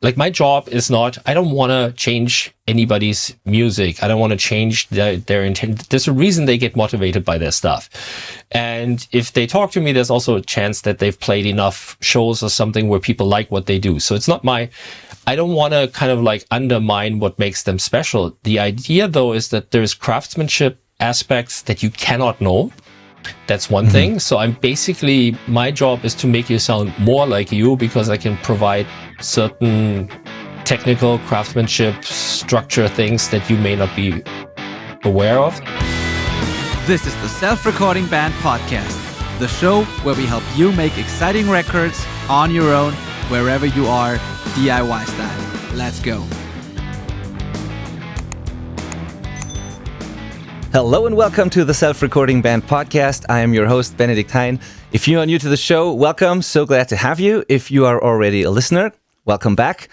like my job is not, I don't want to change anybody's music. I don't want to change their intent. There's a reason they get motivated by their stuff. And if they talk to me, there's also a chance that they've played enough shows or something where people like what they do. So it's not I don't want to kind of like undermine what makes them special. The idea though is that there's craftsmanship aspects that you cannot know. That's one thing. So my job is to make you sound more like you, because I can provide certain technical craftsmanship structure things that you may not be aware of. This is the Self-Recording Band Podcast, the show where we help you make exciting records on your own, wherever you are, DIY style. Let's go. Hello and welcome to the Self-Recording Band Podcast. I am your host, Benedikt Hein. If you are new to the show, welcome. So glad to have you. If you are already a listener, welcome back.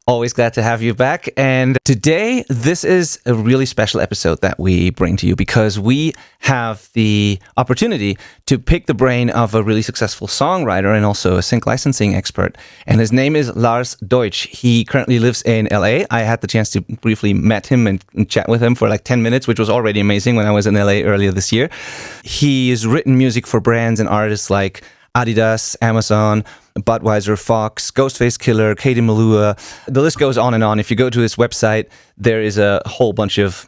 Always glad to have you back. And today, this is a really special episode that we bring to you because we have the opportunity to pick the brain of a really successful songwriter and also a sync licensing expert. And his name is Lars Deutsch. He currently lives in LA. I had the chance to briefly meet him and chat with him for like 10 minutes, which was already amazing when I was in LA earlier this year. He has written music for brands and artists like Adidas, Amazon, Budweiser, Fox, Ghostface Killer, Katie Melua. The list goes on and on. If you go to his website, there is a whole bunch of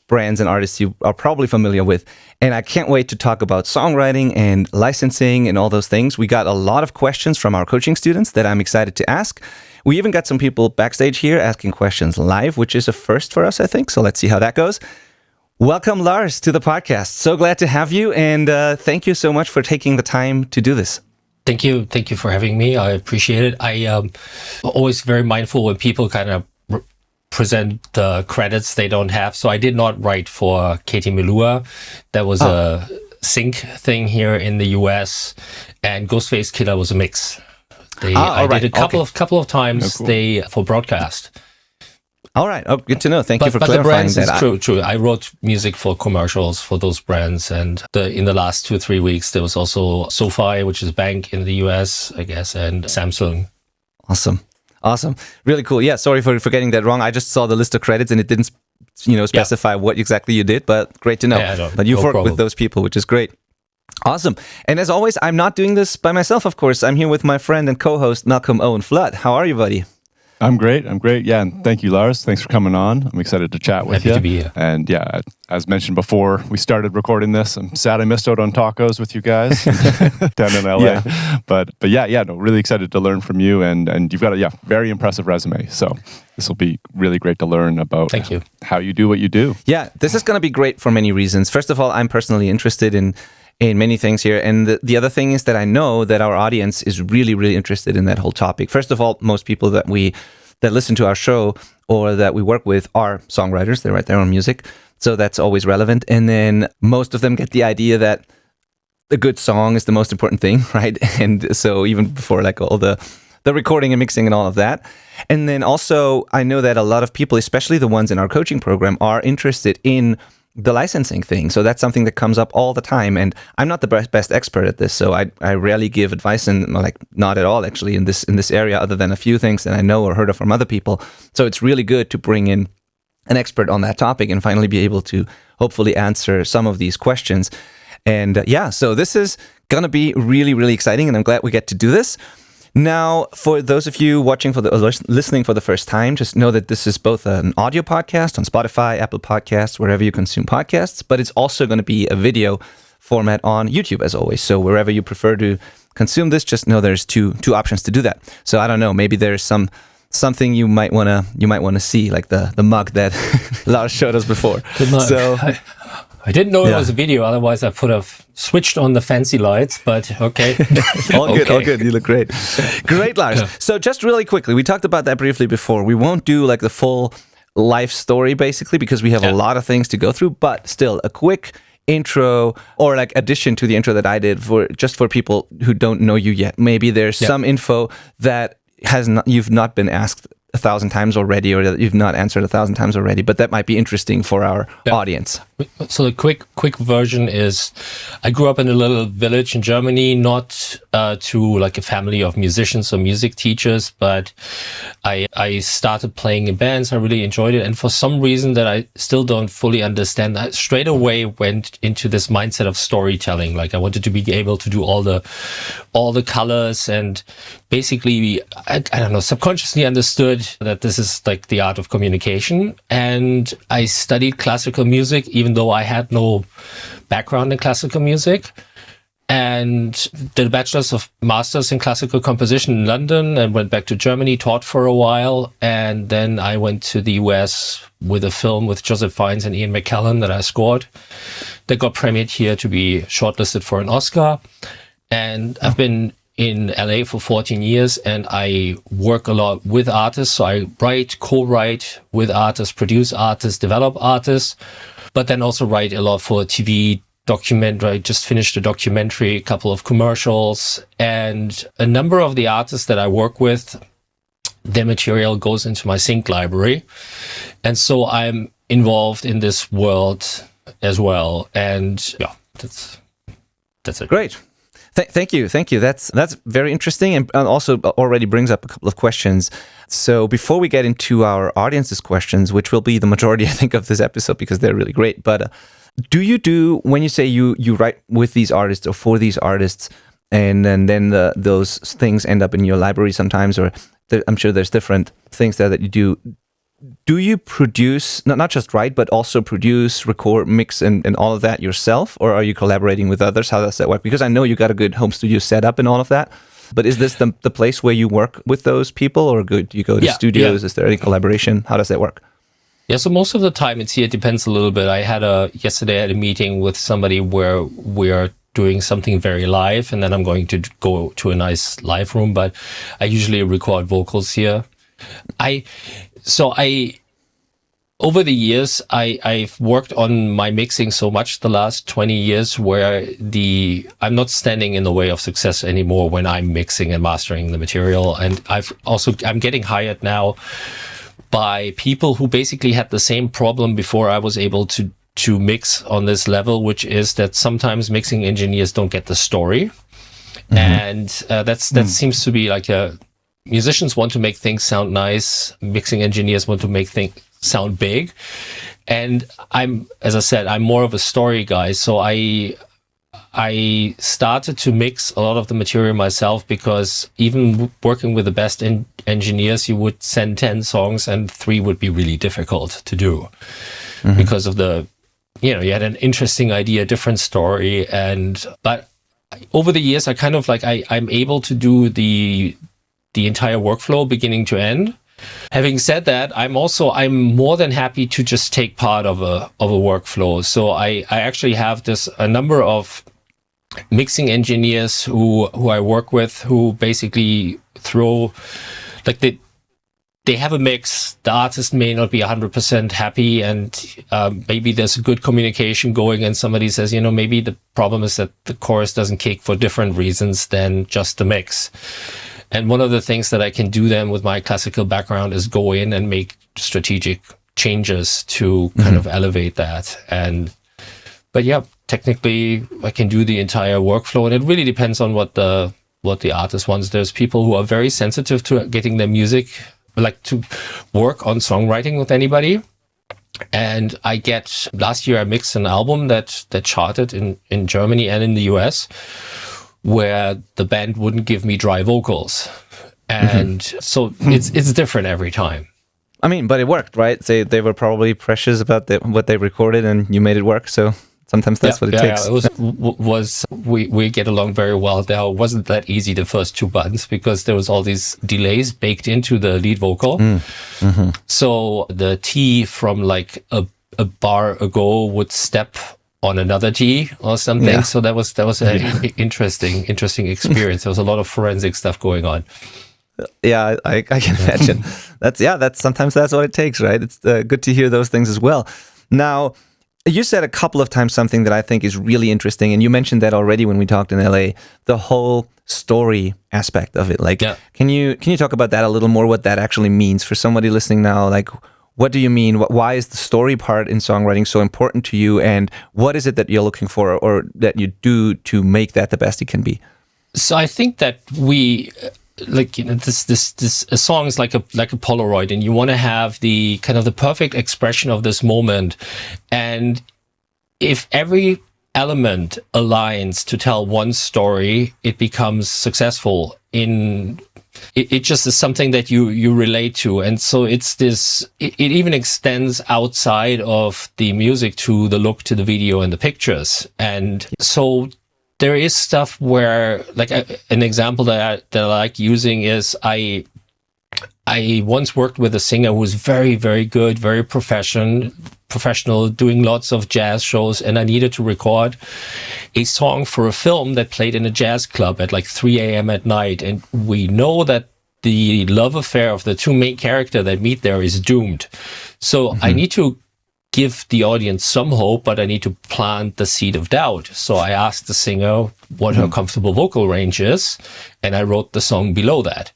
brands and artists you are probably familiar with. And I can't wait to talk about songwriting and licensing and all those things. We got a lot of questions from our coaching students that I'm excited to ask. We even got some people backstage here asking questions live, which is a first for us, I think. So let's see how that goes. Welcome, Lars, to the podcast. So glad to have you, and thank you so much for taking the time to do this. Thank you for having me. I appreciate it. I always very mindful when people kind of present the credits they don't have. So I did not write for Katie Melua. That was a sync thing here in the US, and Ghostface Killer was a mix. I did a couple of times for broadcast. All right. Oh, good to know. Thank you for clarifying that. But the brands is true. I wrote music for commercials for those brands. And in the last 2-3 weeks, there was also SoFi, which is a bank in the US, I guess, and Samsung. Awesome. Really cool. Yeah, sorry for getting that wrong. I just saw the list of credits and it didn't, specify what exactly you did, but great to know. Yeah, but you've worked with those people, which is great. Awesome. And as always, I'm not doing this by myself, of course. I'm here with my friend and co-host, Malcolm Owen Flood. How are you, buddy? I'm great. Yeah, and thank you, Lars. Thanks for coming on. I'm excited to chat with you. Happy to be here. And yeah, as mentioned before, we started recording this. I'm sad I missed out on tacos with you guys down in LA. Yeah. But really excited to learn from you. And you've got a very impressive resume. So this will be really great to learn about how you do what you do. Yeah, this is going to be great for many reasons. First of all, I'm personally interested in many things here. And the other thing is that I know that our audience is really, really interested in that whole topic. First of all, most people that listen to our show or that we work with are songwriters. They write their own music. So that's always relevant. And then most of them get the idea that a good song is the most important thing, right? And so even before like all the recording and mixing and all of that. And then also I know that a lot of people, especially the ones in our coaching program, are interested in the licensing thing. So that's something that comes up all the time. And I'm not the best expert at this. So I rarely give advice, and like not at all actually in this area, other than a few things that I know or heard of from other people. So it's really good to bring in an expert on that topic and finally be able to hopefully answer some of these questions. And so this is going to be really, really exciting. And I'm glad we get to do this. Now, for those of you listening for the first time, just know that this is both an audio podcast on Spotify, Apple Podcasts, wherever you consume podcasts, but it's also going to be a video format on YouTube, as always. So wherever you prefer to consume this, just know there's two options to do that. So I don't know, maybe there's something you might want to see, like the mug that Lars showed us before. The mug. So I didn't know it was a video, otherwise I would have switched on the fancy lights, but okay. All good. You look great. Great, Lars. Yeah. So just really quickly, we talked about that briefly before. We won't do like the full life story, basically, because we have a lot of things to go through, but still a quick intro or like addition to the intro that I did for people who don't know you yet. Maybe there's some info that you've not been asked 1,000 times already, or that you've not answered 1,000 times already, but that might be interesting for our audience. So the quick version is, I grew up in a little village in Germany, not to like a family of musicians or music teachers, but I started playing in bands. I really enjoyed it, and for some reason that I still don't fully understand, I straight away went into this mindset of storytelling. Like I wanted to be able to do all the colors, and basically I don't know, subconsciously understood that this is like the art of communication. And I studied classical music, even though I had no background in classical music, and did a bachelor's of masters in classical composition in London, and went back to Germany, taught for a while. And then I went to the US with a film with Joseph Fiennes and Ian McKellen that I scored, that got premiered here to be shortlisted for an Oscar. And I've been in LA for 14 years, and I work a lot with artists. So I write, co-write with artists, produce artists, develop artists, but then also write a lot for TV, documentary. I just finished a documentary, a couple of commercials, and a number of the artists that I work with, their material goes into my sync library. And so I'm involved in this world as well. And yeah, that's it. Great. Thank you. That's very interesting, and also already brings up a couple of questions. So before we get into our audience's questions, which will be the majority, I think, of this episode because they're really great, but do you do, when you say you write with these artists or for these artists, and then those things end up in your library sometimes, or I'm sure there's different things there that you do. Do you produce, not just write, but also produce, record, mix, and all of that yourself? Or are you collaborating with others? How does that work? Because I know you got a good home studio set up and all of that. But is this the place where you work with those people? Or do you go to studios? Yeah. Is there any collaboration? How does that work? Yeah, so most of the time it depends a little bit. Yesterday I had a meeting with somebody where we are doing something very live, and then I'm going to go to a nice live room, but I usually record vocals here. Over the years, I've worked on my mixing so much the last 20 years where I'm not standing in the way of success anymore when I'm mixing and mastering the material. And I'm getting hired now by people who basically had the same problem before I was able to mix on this level, which is that sometimes mixing engineers don't get the story. Mm-hmm. And that seems to be like musicians want to make things sound nice. Mixing engineers want to make things sound big. And as I said, I'm more of a story guy. So I started to mix a lot of the material myself, because even working with the best engineers, you would send 10 songs and 3 would be really difficult to do, mm-hmm. because of you had an interesting idea, different story. But over the years, I kind of I'm able to do the entire workflow beginning to end. Having said that, I'm more than happy to just take part of a workflow. So I actually have a number of mixing engineers who I work with, who basically throw, they have a mix. The artist may not be 100% happy, and maybe there's a good communication going, and somebody says, maybe the problem is that the chorus doesn't kick for different reasons than just the mix. And one of the things that I can do then with my classical background is go in and make strategic changes to kind of elevate that. But yeah, technically I can do the entire workflow, and it really depends on what the artist wants. There's people who are very sensitive to getting their music, like to work on songwriting with anybody. And last year I mixed an album that charted in Germany and in the US, where the band wouldn't give me dry vocals. And so it's different every time. I mean, but it worked, right? They were probably precious about what they recorded, and you made it work. So sometimes that's what it takes. Yeah, we get along very well now. It wasn't that easy the first 2 months, because there was all these delays baked into the lead vocal. Mm-hmm. So the T from like a bar ago would step on another G or something. Yeah. So that was an interesting experience. There was a lot of forensic stuff going on. Yeah, I can imagine. That's sometimes that's what it takes, right? It's good to hear those things as well. Now, you said a couple of times something that I think is really interesting, and you mentioned that already when we talked in LA, the whole story aspect of it. Can you talk about that a little more, what that actually means for somebody listening now? Like, what do you mean? Why is the story part in songwriting so important to you? And what is it that you're looking for or that you do to make that the best it can be? So I think that this a song is like a Polaroid, and you want to have the kind of the perfect expression of this moment. And if every element aligns to tell one story, it becomes successful. It just is something that you relate to. And so it even extends outside of the music to the look, to the video and the pictures. And so there is stuff where, like an example that I like using is I once worked with a singer who was very, very good, very professional, doing lots of jazz shows, and I needed to record a song for a film that played in a jazz club at like 3 a.m. at night. And we know that the love affair of the two main characters that meet there is doomed. So I need to give the audience some hope, but I need to plant the seed of doubt. So I asked the singer what her comfortable vocal range is, and I wrote the song below that.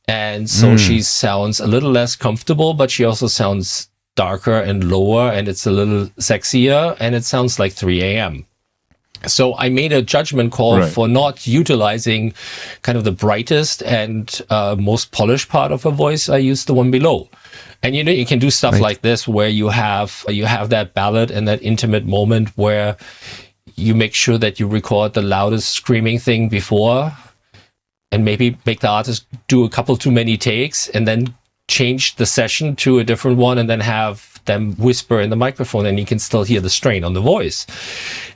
And so she sounds a little less comfortable, but she also sounds darker and lower, and it's a little sexier, and it sounds like 3 a.m. So I made a judgment call for not utilizing kind of the brightest and most polished part of her voice. I used the one below. And you can do stuff like this where you have that ballad and that intimate moment where you make sure that you record the loudest screaming thing before, and maybe make the artist do a couple too many takes, and then change the session to a different one, and then have them whisper in the microphone, and you can still hear the strain on the voice.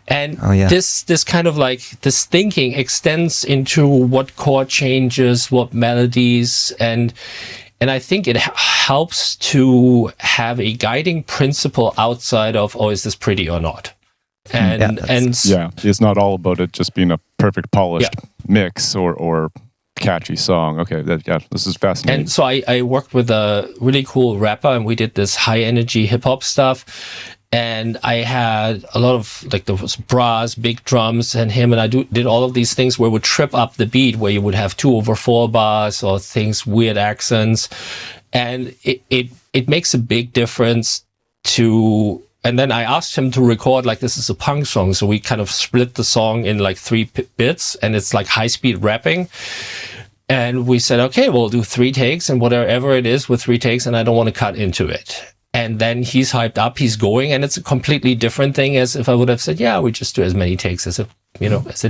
And this kind of like this thinking extends into what chord changes, what melodies, and I think it helps to have a guiding principle outside of, oh, is this pretty or not? And it's not all about it just being a perfect polished mix or catchy song. Okay, this is fascinating. And so I worked with a really cool rapper, and we did this high energy hip hop stuff. And I had a lot of like there was brass, big drums, and him, and I did all of these things where we would trip up the beat, where you would have 2/4 bars or things, weird accents, and it makes a big difference to. And then I asked him to record like this is a punk song, so we kind of split the song in like 3 bits, and it's like high speed rapping. And we said, okay, we'll do 3 takes, and whatever it is with 3 takes, and I don't want to cut into it. And then he's hyped up, he's going, and it's a completely different thing as if I would have said, yeah, we just do as many takes as it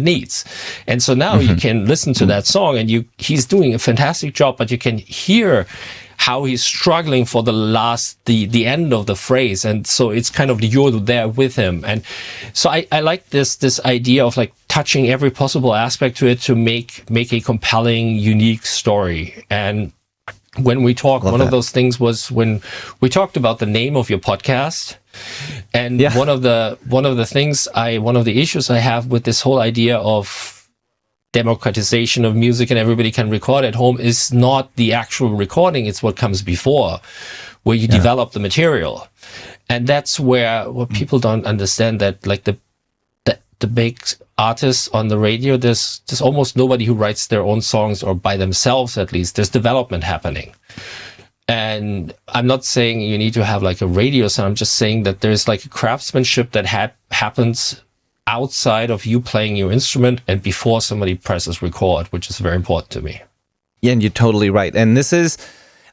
needs. And so now you can listen to that song, and he's doing a fantastic job, but you can hear how he's struggling for the end of the phrase. And so it's kind of you're there with him. And so I like this idea of like touching every possible aspect to it to make a compelling, unique story. And when we talk, one of those things was when we talked about the name of your podcast. And one of the issues I have with this whole idea of democratization of music and everybody can record at home is not the actual recording, it's what comes before, where you develop the material. And that's where what people don't understand, that like the big artists on the radio, there's almost nobody who writes their own songs, or by themselves at least. There's development happening. And I'm not saying you need to have like a radio sound. I'm just saying that there's like a craftsmanship that happens outside of you playing your instrument and before somebody presses record, which is very important to me. Yeah, and you're totally right. And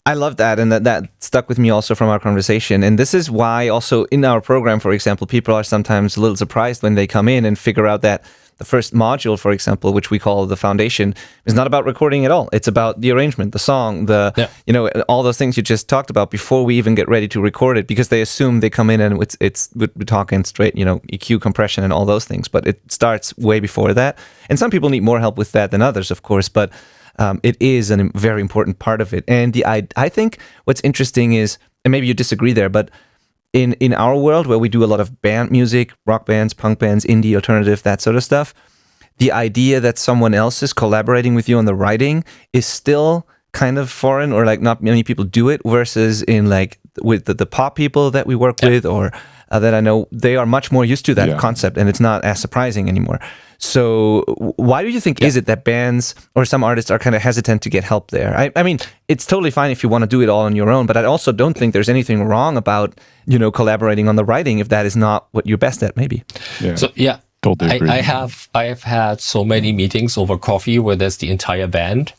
I love that, and that stuck with me also from our conversation. And this is why also in our program, for example, people are sometimes a little surprised when they come in and figure out that the first module, for example, which we call the foundation, is not about recording at all. It's about the arrangement, the song, all those things you just talked about before we even get ready to record it, because they assume they come in and we're talking straight, EQ, compression, and all those things. But it starts way before that. And some people need more help with that than others, of course. But it is a very important part of it. And I think what's interesting is, and maybe you disagree there, but in our world where we do a lot of band music, rock bands, punk bands, indie, alternative, that sort of stuff, the idea that someone else is collaborating with you on the writing is still kind of foreign, or like not many people do it, versus in like with the pop people that we work with, or that I know, they are much more used to that concept, and it's not as surprising anymore. So why do you think is it that bands or some artists are kind of hesitant to get help there? I mean, it's totally fine if you want to do it all on your own, but I also don't think there's anything wrong about, collaborating on the writing if that is not what you're best at, maybe. So totally agree. I have had so many meetings over coffee where there's the entire band,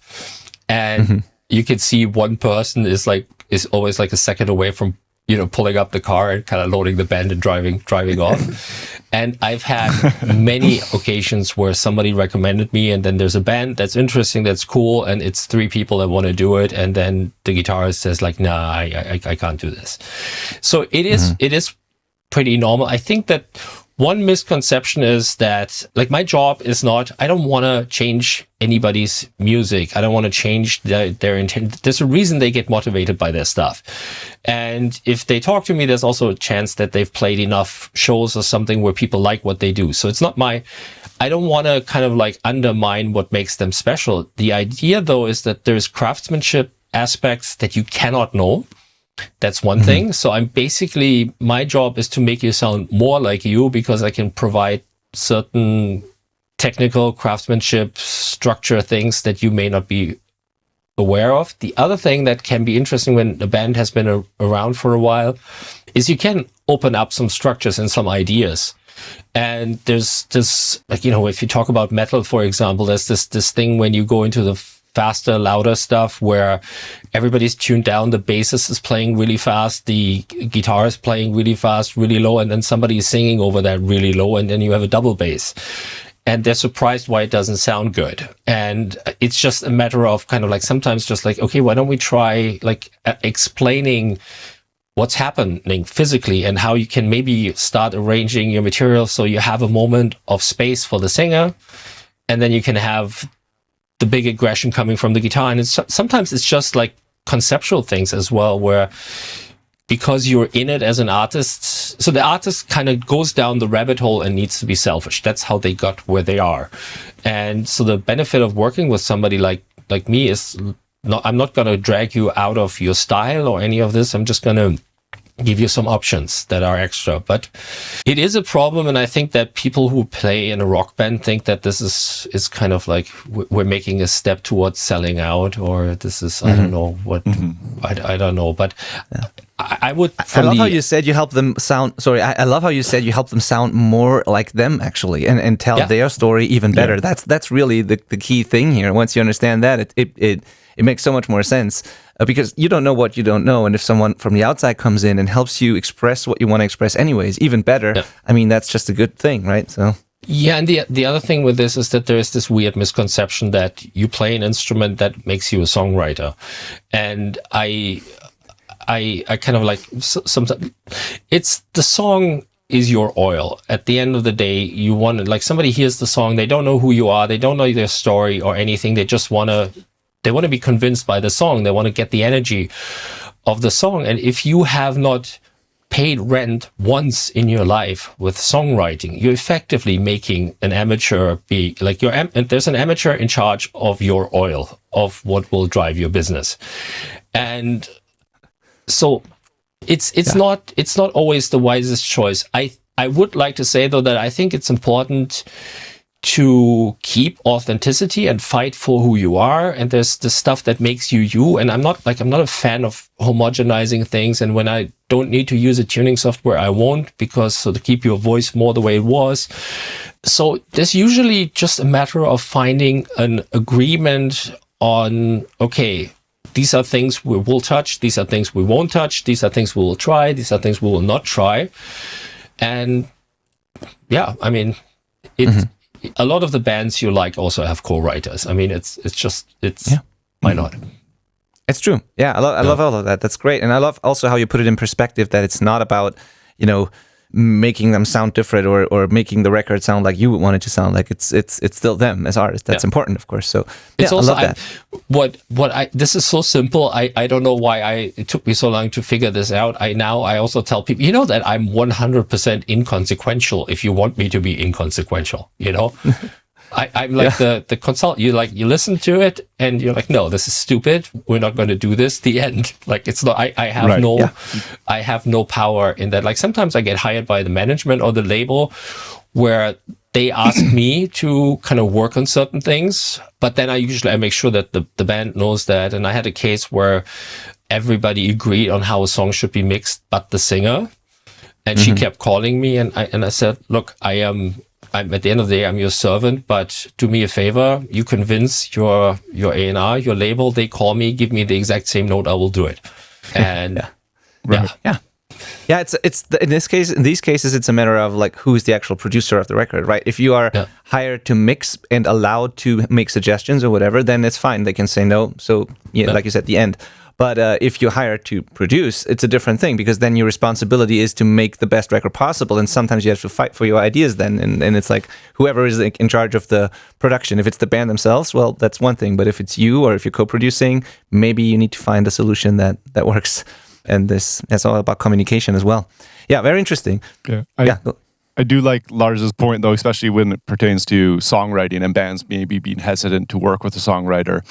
and you can see one person is always like a second away from pulling up the car and kind of loading the band and driving off. And I've had many occasions where somebody recommended me, and then there's a band that's interesting, that's cool, and it's 3 people that want to do it, and then the guitarist says like, nah, I can't do this. So it is pretty normal. I think that one misconception is that, like, my job is not, I don't want to change anybody's music. I don't want to change their intent. There's a reason they get motivated by their stuff. And if they talk to me, there's also a chance that they've played enough shows or something where people like what they do. So it's not I don't want to kind of like undermine what makes them special. The idea, though, is that there's craftsmanship aspects that you cannot know. That's one thing. So my job is to make you sound more like you, because I can provide certain technical craftsmanship structure things that you may not be aware of. The other thing that can be interesting when a band has been around for a while is you can open up some structures and some ideas. And there's this, like, if you talk about metal, for example, there's this thing when you go into the faster, louder stuff where everybody's tuned down, the bassist is playing really fast, the guitar is playing really fast, really low, and then somebody is singing over that really low, and then you have a double bass. And they're surprised why it doesn't sound good. And it's just a matter of kind of like sometimes just like, okay, why don't we try like explaining what's happening physically and how you can maybe start arranging your material so you have a moment of space for the singer, and then you can have the big aggression coming from the guitar. And sometimes it's just like conceptual things as well, where because you're in it as an artist, so the artist kind of goes down the rabbit hole and needs to be selfish. That's how they got where they are. And so the benefit of working with somebody like me is I'm not going to drag you out of your style or any of this. I'm just going to give you some options that are extra. But it is a problem, and I think that people who play in a rock band think that this is kind of like we're making a step towards selling out, or this is I don't know what I don't know. But I would. I love how you said you help them sound. Sorry, I love how you said you help them sound more like them actually, and tell their story even better. Yeah. That's really the key thing here. Once you understand that, it makes so much more sense. Because you don't know what you don't know, and if someone from the outside comes in and helps you express what you want to express anyways, even better. Yeah. I mean, that's just a good thing, right? So and the other thing with this is that there is this weird misconception that you play an instrument that makes you a songwriter, and I kind of like sometimes it's the song is your oil. At the end of the day, you want to, like, somebody hears the song, they don't know who you are, they don't know their story or anything, they just want to. They want to be convinced by the song. They want to get the energy of the song. And if you have not paid rent once in your life with songwriting, you're effectively making an amateur be like and there's an amateur in charge of your oil, of what will drive your business. And so it's not always the wisest choice. I would like to say, though, that I think it's important to keep authenticity and fight for who you are. And there's the stuff that makes you you. And I'm not a fan of homogenizing things. And when I don't need to use a tuning software, I won't, so to keep your voice more the way it was. So there's usually just a matter of finding an agreement on, okay, these are things we will touch. These are things we won't touch. These are things we will try. These are things we will not try. And yeah, I mean, a lot of the bands you like also have co-writers. I mean, it's why not? It's true. Yeah, I love all of that. That's great. And I love also how you put it in perspective, that it's not about, making them sound different or making the record sound like you would want it to sound like. It's still them as artists. That's important, of course. So it's also, I love that. This is so simple. I don't know why it took me so long to figure this out. I also tell people, that I'm 100% inconsequential if you want me to be inconsequential, I'm like the consult. You listen to it and you're like, no, this is stupid. We're not going to do this. The end. Like it's not. I have no power in that. Like sometimes I get hired by the management or the label, where they ask me to kind of work on certain things, but then I make sure that the band knows that. And I had a case where everybody agreed on how a song should be mixed, but the singer. And she kept calling me, and I said, look, I'm at the end of the day, I'm your servant, but do me a favor. You convince your A&R, your label, they call me, give me the exact same note, I will do it. And Yeah, it's in these cases, it's a matter of like who is the actual producer of the record, right? If you are hired to mix and allowed to make suggestions or whatever, then it's fine. They can say no. So like you said, the end. But if you're hired to produce, it's a different thing, because then your responsibility is to make the best record possible. And sometimes you have to fight for your ideas then. And it's like whoever is in charge of the production. If it's the band themselves, well, that's one thing. But if it's you or if you're co-producing, maybe you need to find a solution that works. And that's all about communication as well. Yeah, very interesting. Yeah. I do like Lars's point, though, especially when it pertains to songwriting and bands maybe being hesitant to work with a songwriter.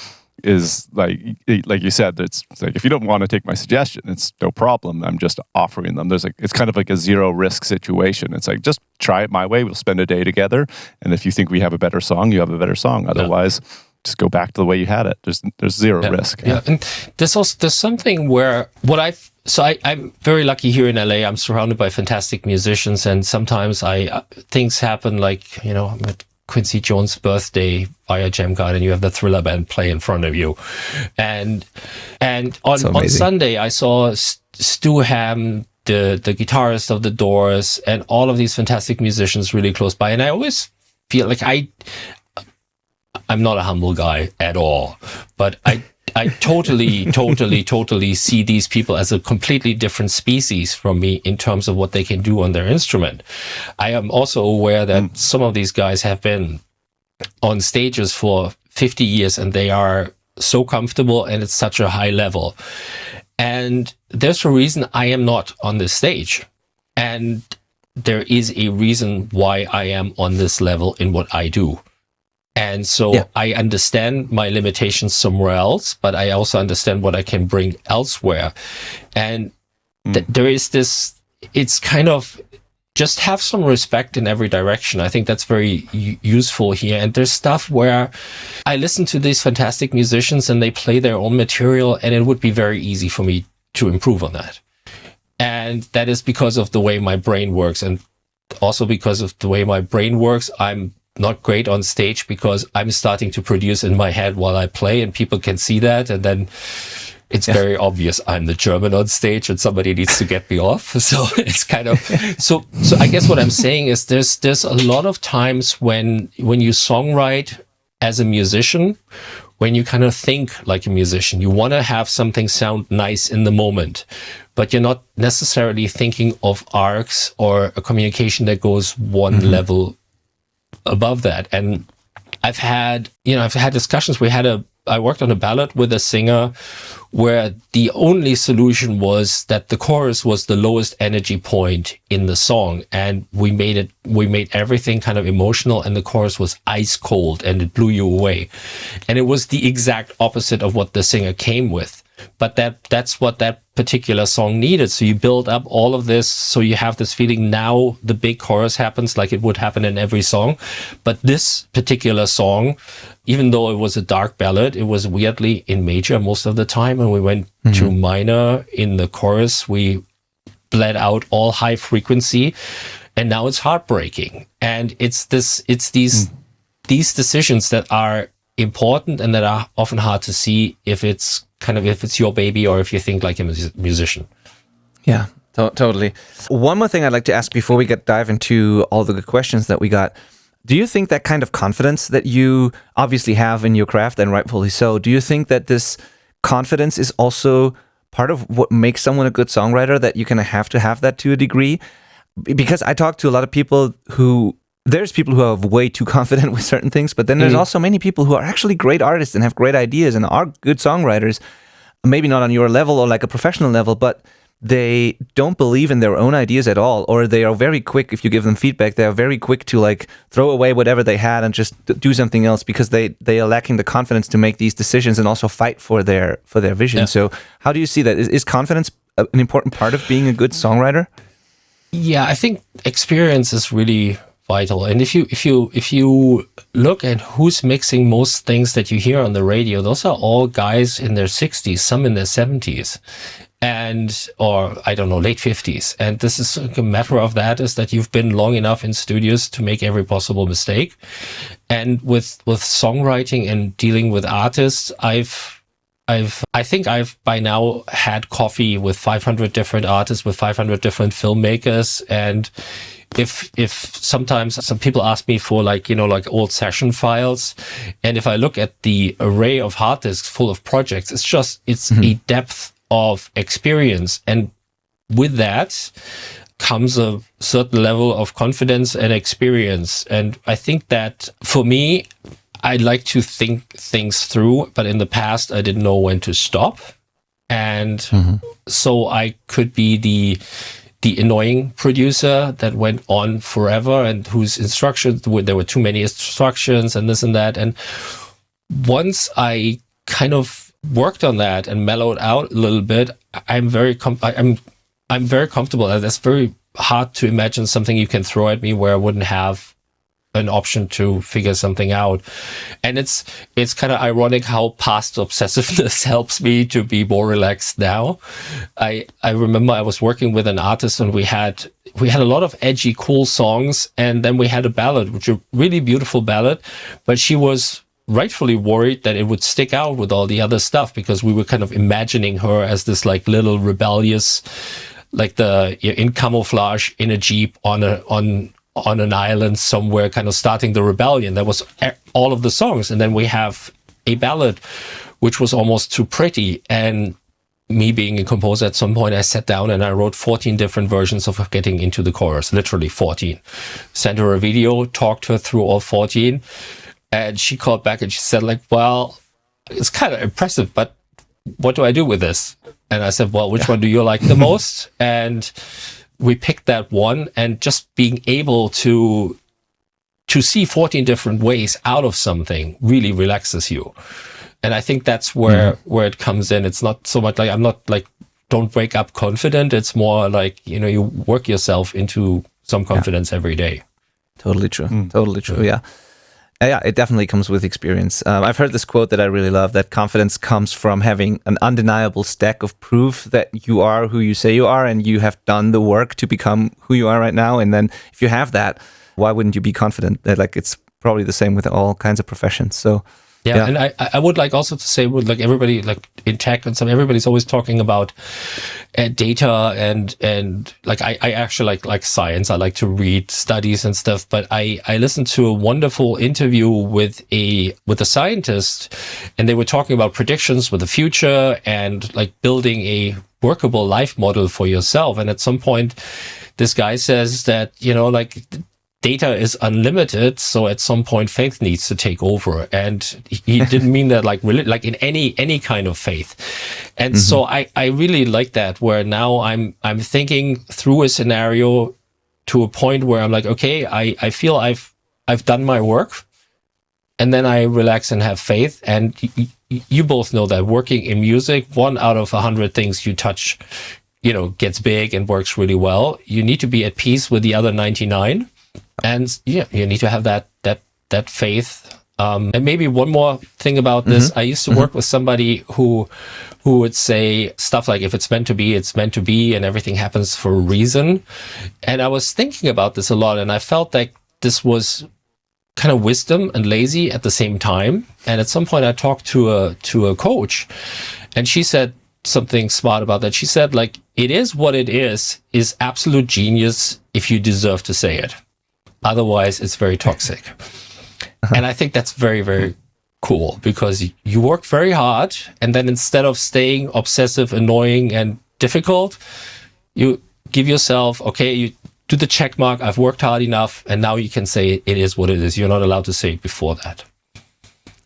Is like you said, it's like if you don't want to take my suggestion, it's no problem. I'm just offering them. It's kind of like a zero risk situation. It's like just try it my way. We'll spend a day together, and if you think we have a better song, you have a better song. Otherwise, just go back to the way you had it. There's zero risk. Yeah, and there's something where I'm very lucky here in LA. I'm surrounded by fantastic musicians, and sometimes things happen like I'm at Quincy Jones' birthday via Jam Garden, you have the Thriller band play in front of you, and on Sunday I saw Stu Hamm, the guitarist of the Doors, and all of these fantastic musicians really close by, and I always feel like I'm not a humble guy at all, but I totally see these people as a completely different species from me in terms of what they can do on their instrument. I am also aware that some of these guys have been on stages for 50 years and they are so comfortable and it's such a high level. And there's a reason I am not on this stage. And there is a reason why I am on this level in what I do. And so I understand my limitations somewhere else, but I also understand what I can bring elsewhere. And there is this, it's kind of just have some respect in every direction. I think that's very useful here. And there's stuff where I listen to these fantastic musicians and they play their own material, and it would be very easy for me to improve on that. And that is because of the way my brain works. And also because of the way my brain works, I'm not great on stage because I'm starting to produce in my head while I play, and people can see that. And then it's very obvious I'm the German on stage and somebody needs to get me off. So it's kind of, so I guess what I'm saying is there's a lot of times when you songwrite as a musician, when you kind of think like a musician, you want to have something sound nice in the moment, but you're not necessarily thinking of arcs or a communication that goes one level above that. And I've had discussions. I worked on a ballad with a singer where the only solution was that the chorus was the lowest energy point in the song. And we made everything kind of emotional, and the chorus was ice cold and it blew you away. And it was the exact opposite of what the singer came with. But that's what that particular song needed. So you build up all of this, so you have this feeling now the big chorus happens like it would happen in every song. But this particular song, even though it was a dark ballad, it was weirdly in major most of the time. And we went to minor in the chorus. We bled out all high frequency, and now it's heartbreaking. And it's these decisions that are important and that are often hard to see if it's your baby or if you think like a musician. Yeah, totally. One more thing I'd like to ask before we dive into all the good questions that we got. Do you think that kind of confidence that you obviously have in your craft, and rightfully so, do you think that this confidence is also part of what makes someone a good songwriter, that you kind of have to have that to a degree? Because I talk to a lot of people there's people who are way too confident with certain things, but then there's also many people who are actually great artists and have great ideas and are good songwriters, maybe not on your level or like a professional level, but they don't believe in their own ideas at all, or they are very quick, if you give them feedback, they are very quick to like throw away whatever they had and just do something else because they are lacking the confidence to make these decisions and also fight for their vision. Yeah. So how do you see that? Is confidence an important part of being a good songwriter? Yeah, I think experience is really vital. And if you look at who's mixing most things that you hear on the radio, those are all guys in their 60s, some in their 70s, or I don't know, late 50s. And this is a matter of that is that you've been long enough in studios to make every possible mistake. And with songwriting and dealing with artists, I think I've by now had coffee with 500 different artists, with 500 different filmmakers. And if sometimes some people ask me for like old session files, and if I look at the array of hard disks full of projects, it's a depth of experience. And with that comes a certain level of confidence and experience. And I think that for me, I like to think things through, but in the past, I didn't know when to stop. And so I could be the annoying producer that went on forever and whose instructions, there were too many instructions and this and that. And once I kind of worked on that and mellowed out a little bit, I'm very comfortable. That's very hard to imagine something you can throw at me where I wouldn't have an option to figure something out. And it's kind of ironic how past obsessiveness helps me to be more relaxed now. I remember I was working with an artist and we had a lot of edgy, cool songs, and then we had a ballad, which was a really beautiful ballad, but she was rightfully worried that it would stick out with all the other stuff because we were kind of imagining her as this like little rebellious, like in camouflage in a Jeep on an island somewhere, kind of starting the rebellion. That was all of the songs. And then we have a ballad, which was almost too pretty. And me being a composer, at some point I sat down and I wrote 14 different versions of getting into the chorus, literally 14. Sent her a video, talked her through all 14. And she called back and she said like, well, it's kind of impressive, but what do I do with this? And I said, well, which one do you like the most? And we picked that one, and just being able to see 14 different ways out of something really relaxes you. And I think that's where it comes in. It's not so much like, I'm not like, don't wake up confident. It's more like, you work yourself into some confidence every day. Totally true. Totally true. Yeah. Yeah, it definitely comes with experience. I've heard this quote that I really love, that confidence comes from having an undeniable stack of proof that you are who you say you are and you have done the work to become who you are right now. And then if you have that, why wouldn't you be confident? That like it's probably the same with all kinds of professions. So yeah. And I would like also to say, with like everybody, like in tech and some, everybody's always talking about data and like I actually like science. I like to read studies and stuff. But I listened to a wonderful interview with a scientist, and they were talking about predictions with the future and like building a workable life model for yourself. And at some point, this guy says that like data is unlimited, so at some point faith needs to take over. And he didn't mean that like really, like in any kind of faith. And so I really like that, where now I'm thinking through a scenario to a point where I'm like, okay, I feel I've done my work, and then I relax and have faith. And you both know that working in music, 1 out of 100 things you touch, gets big and works really well. You need to be at peace with the other 99. And yeah, you need to have that faith. And maybe one more thing about this. I used to work with somebody who would say stuff like, if it's meant to be, it's meant to be, and everything happens for a reason. And I was thinking about this a lot, and I felt like this was kind of wisdom and lazy at the same time. And at some point I talked to a coach, and she said something smart about that. She said, like, it is what it is absolute genius if you deserve to say it. Otherwise, it's very toxic. And I think that's very, very cool, because you work very hard, and then instead of staying obsessive, annoying, and difficult, you give yourself, okay, you do the check mark, I've worked hard enough, and now you can say it is what it is. You're not allowed to say it before that.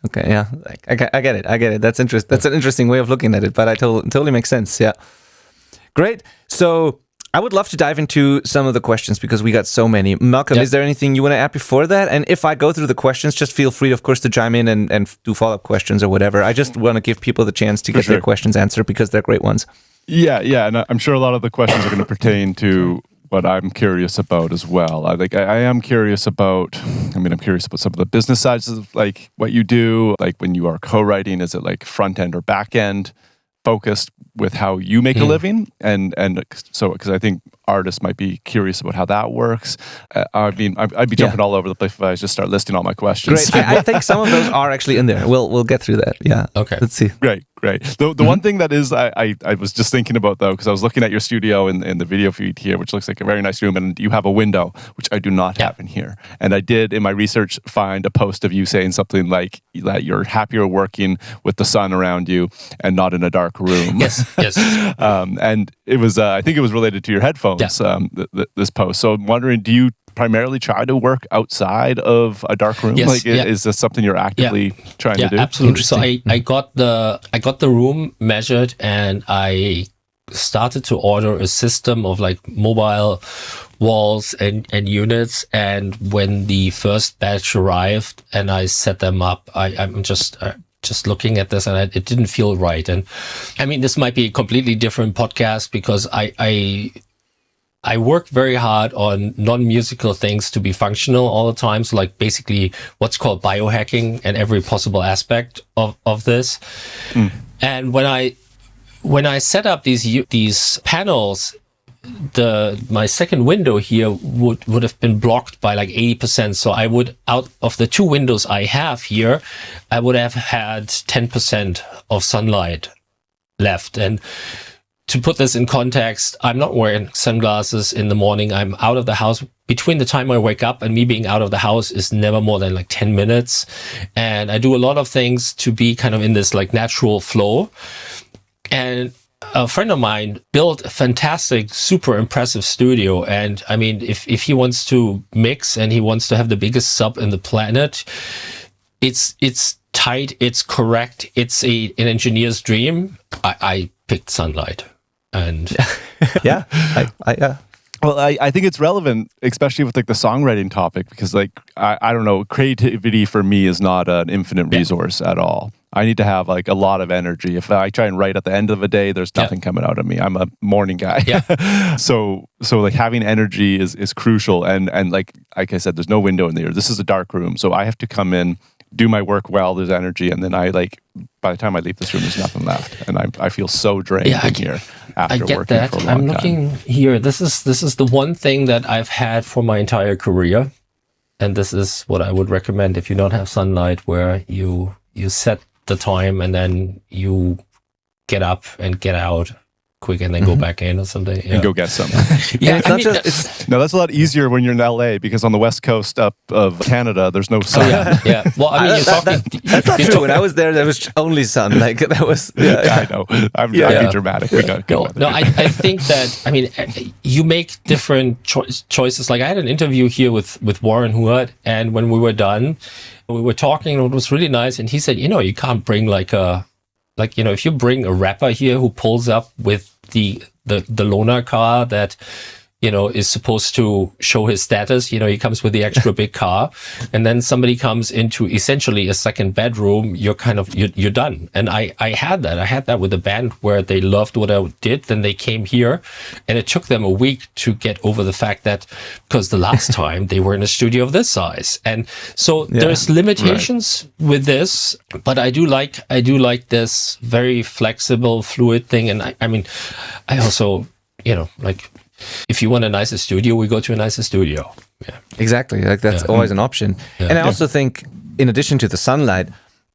Okay, yeah, I get it. That's an interesting way of looking at it, but I totally makes sense. Yeah. Great. So I would love to dive into some of the questions because we got so many. Malcolm, Yep. is there anything you want to add before that? And if I go through the questions, just feel free, of course, to chime in and do follow-up questions or whatever. I just want to give people the chance to get their questions answered because they're great ones. Yeah, and I'm sure a lot of the questions are going to pertain to what I'm curious about as well. I am curious about. I'm curious about some of the business sides of like what you do. Like when you are co-writing, is it like front end or back end focused with how you make a living? And so because I think artists might be curious about how that works. I'd be jumping all over the place if I just start listing all my questions. Great. I think some of those are actually in there. We'll get through that. Yeah. Okay. Let's see. Great. The one thing that is I was just thinking about though, because I was looking at your studio in the video feed here, which looks like a very nice room, and you have a window, which I do not have in here. And I did in my research find a post of you saying something like that you're happier working with the sun around you and not in a dark room. Yes. And it was I think it was related to your headphones. This post. So I'm wondering, do you primarily try to work outside of a dark room? Yes, is this something you're actively trying to do? Yeah, absolutely. So I got the room measured, and I started to order a system of like mobile walls and units. And when the first batch arrived and I set them up, I'm just looking at this, and it didn't feel right. And I mean, this might be a completely different podcast because I work very hard on non-musical things to be functional all the time. So like basically what's called biohacking and every possible aspect of this. And when I set up these panels, my second window here would have been blocked by like 80%. So I would, out of the two windows I have here, I would have had 10% of sunlight left. And to put this in context, I'm not wearing sunglasses in the morning. I'm out of the house. Between the time I wake up and me being out of the house is never more than like 10 minutes. And I do a lot of things to be kind of in this like natural flow. And a friend of mine built a fantastic, super impressive studio. And I mean, if he wants to mix and he wants to have the biggest sub in the planet, it's tight, it's correct, it's an engineer's dream. I picked sunlight. And yeah. Well, I think it's relevant, especially with like the songwriting topic, because like I don't know, creativity for me is not an infinite resource at all. I need to have like a lot of energy. If I try and write at the end of a day, there's nothing coming out of me. I'm a morning guy. So like having energy is crucial. And like I said, there's no window in there. This is a dark room, so I have to come in, do my work while there's energy, and then by the time I leave this room, there's nothing left, and I feel so drained in here after I get working that. for a long I'm time. looking here. This is the one thing that I've had for my entire career, and this is what I would recommend if you don't have sunlight, where you set the time and then you get up and get out quick and then go back in or something. Yeah. And go get some. No, that's a lot easier when you're in LA, because on the west coast up of Canada, there's no sun. Well, I mean, that's not true. When I was there was only sun. Like that was. I know. I'm being dramatic. We got good weather. No, I think that, I mean, you make different choices. Like I had an interview here with Warren Huart, and when we were done, we were talking, and it was really nice. And he said, you can't bring if you bring a rapper here who pulls up with the loaner car that, is supposed to show his status, he comes with the extra big car, and then somebody comes into essentially a second bedroom, you're done. And I had that with a band where they loved what I did. Then they came here, and it took them a week to get over the fact that, because the last time they were in a studio of this size. And so there's limitations with this, but I do like this very flexible, fluid thing. And I mean, I also, if you want a nicer studio, we go to a nicer studio. Yeah, exactly. Like that's always an option. Yeah. And I also think, in addition to the sunlight,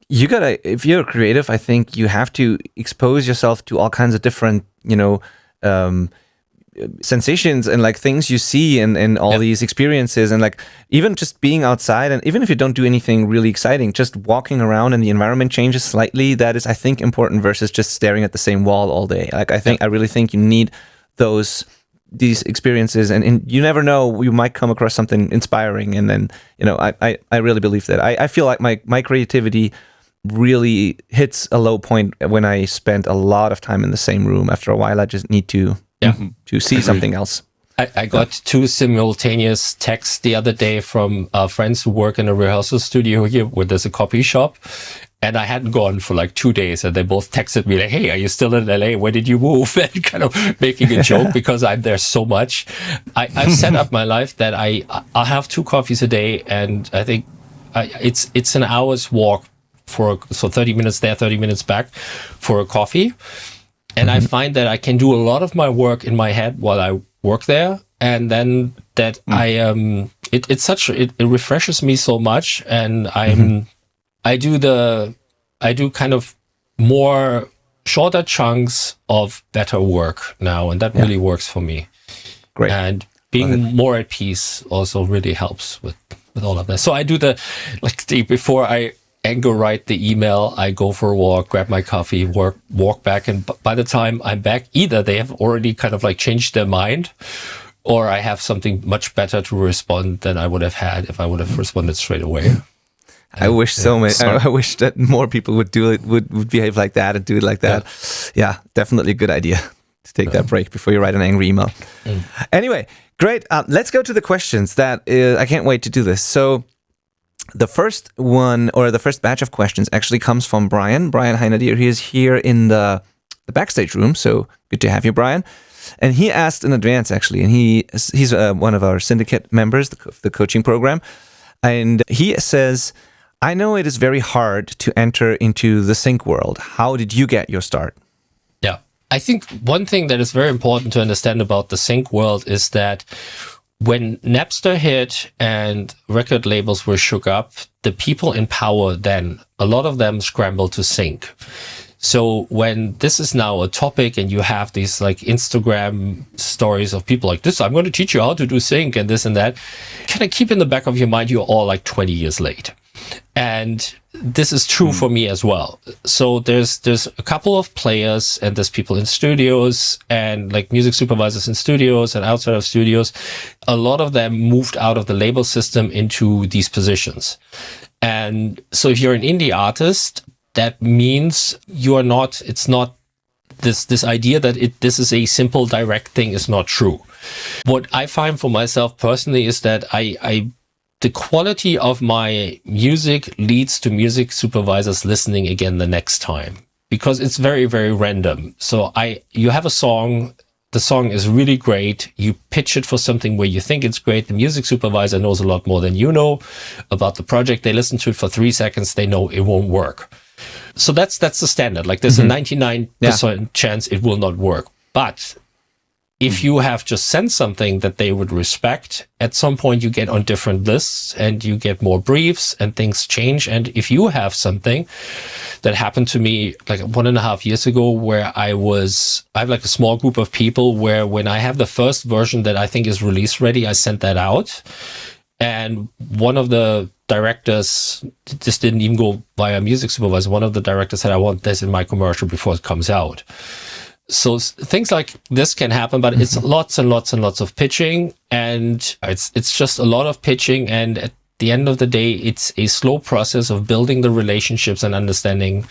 if you're a creative, I think you have to expose yourself to all kinds of different, sensations and like things you see and all these experiences, and like even just being outside, and even if you don't do anything really exciting, just walking around and the environment changes slightly, that is, I think, important versus just staring at the same wall all day. Like I really think you need these experiences, and you never know, you might come across something inspiring, and then I really believe that. I feel like my creativity really hits a low point when I spend a lot of time in the same room. After a while, I just need to Yeah. to see something else. I got 2 simultaneous texts the other day from friends who work in a rehearsal studio here where there's a coffee shop. And I hadn't gone for like 2 days, and they both texted me like, "Hey, are you still in LA? Where did you move?" And kind of making a joke because I'm there so much. I've set up my life that I'll have 2 coffees a day, and I think it's an hour's walk so 30 minutes there, 30 minutes back for a coffee. And I find that I can do a lot of my work in my head while I work there, and then that it refreshes me so much, and I do kind of more shorter chunks of better work now, and that really works for me. Great. And being more at peace also really helps with all of that. So I do before I go write the email, I go for a walk, grab my coffee, walk back, and by the time I'm back, either they have already kind of like changed their mind, or I have something much better to respond than I would have had if I would have responded straight away. I wish I wish that more people would do it, would behave like that and do it like that. Yeah, definitely a good idea to take that break before you write an angry email. Anyway, great. Let's go to the questions. I can't wait to do this. So the first one, or the first batch of questions, actually comes from Brian Heinadier. He is here in the backstage room. So good to have you, Brian. And he asked in advance, actually, and he's one of our syndicate members, the coaching program. And he says, I know it is very hard to enter into the sync world. How did you get your start? Yeah, I think one thing that is very important to understand about the sync world is that when Napster hit and record labels were shook up, the people in power then, a lot of them scrambled to sync. So when this is now a topic and you have these like Instagram stories of people like this, I'm going to teach you how to do sync and this and that, kind of keep in the back of your mind, you're all like 20 years late. And this is true for me as well. So there's a couple of players, and there's people in studios and like music supervisors in studios and outside of studios. A lot of them moved out of the label system into these positions. And so if you're an indie artist, that means it's not this idea that this is a simple direct thing is not true. What I find for myself personally is that the quality of my music leads to music supervisors listening again the next time, because it's very, very random. So you have a song, the song is really great. You pitch it for something where you think it's great. The music supervisor knows a lot more than you know about the project. They listen to it for 3 seconds. They know it won't work. So that's the standard. Like there's a 99% chance it will not work. But if you have just sent something that they would respect, at some point you get on different lists and you get more briefs and things change. And if you have something that happened to me like 1.5 years ago, where I have like a small group of people where when I have the first version that I think is release ready, I sent that out. And one of the directors just didn't even go via music supervisor. One of the directors said, I want this in my commercial before it comes out. So things like this can happen, but it's lots and lots and lots of pitching, and it's just a lot of pitching. And at the end of the day, it's a slow process of building the relationships and understanding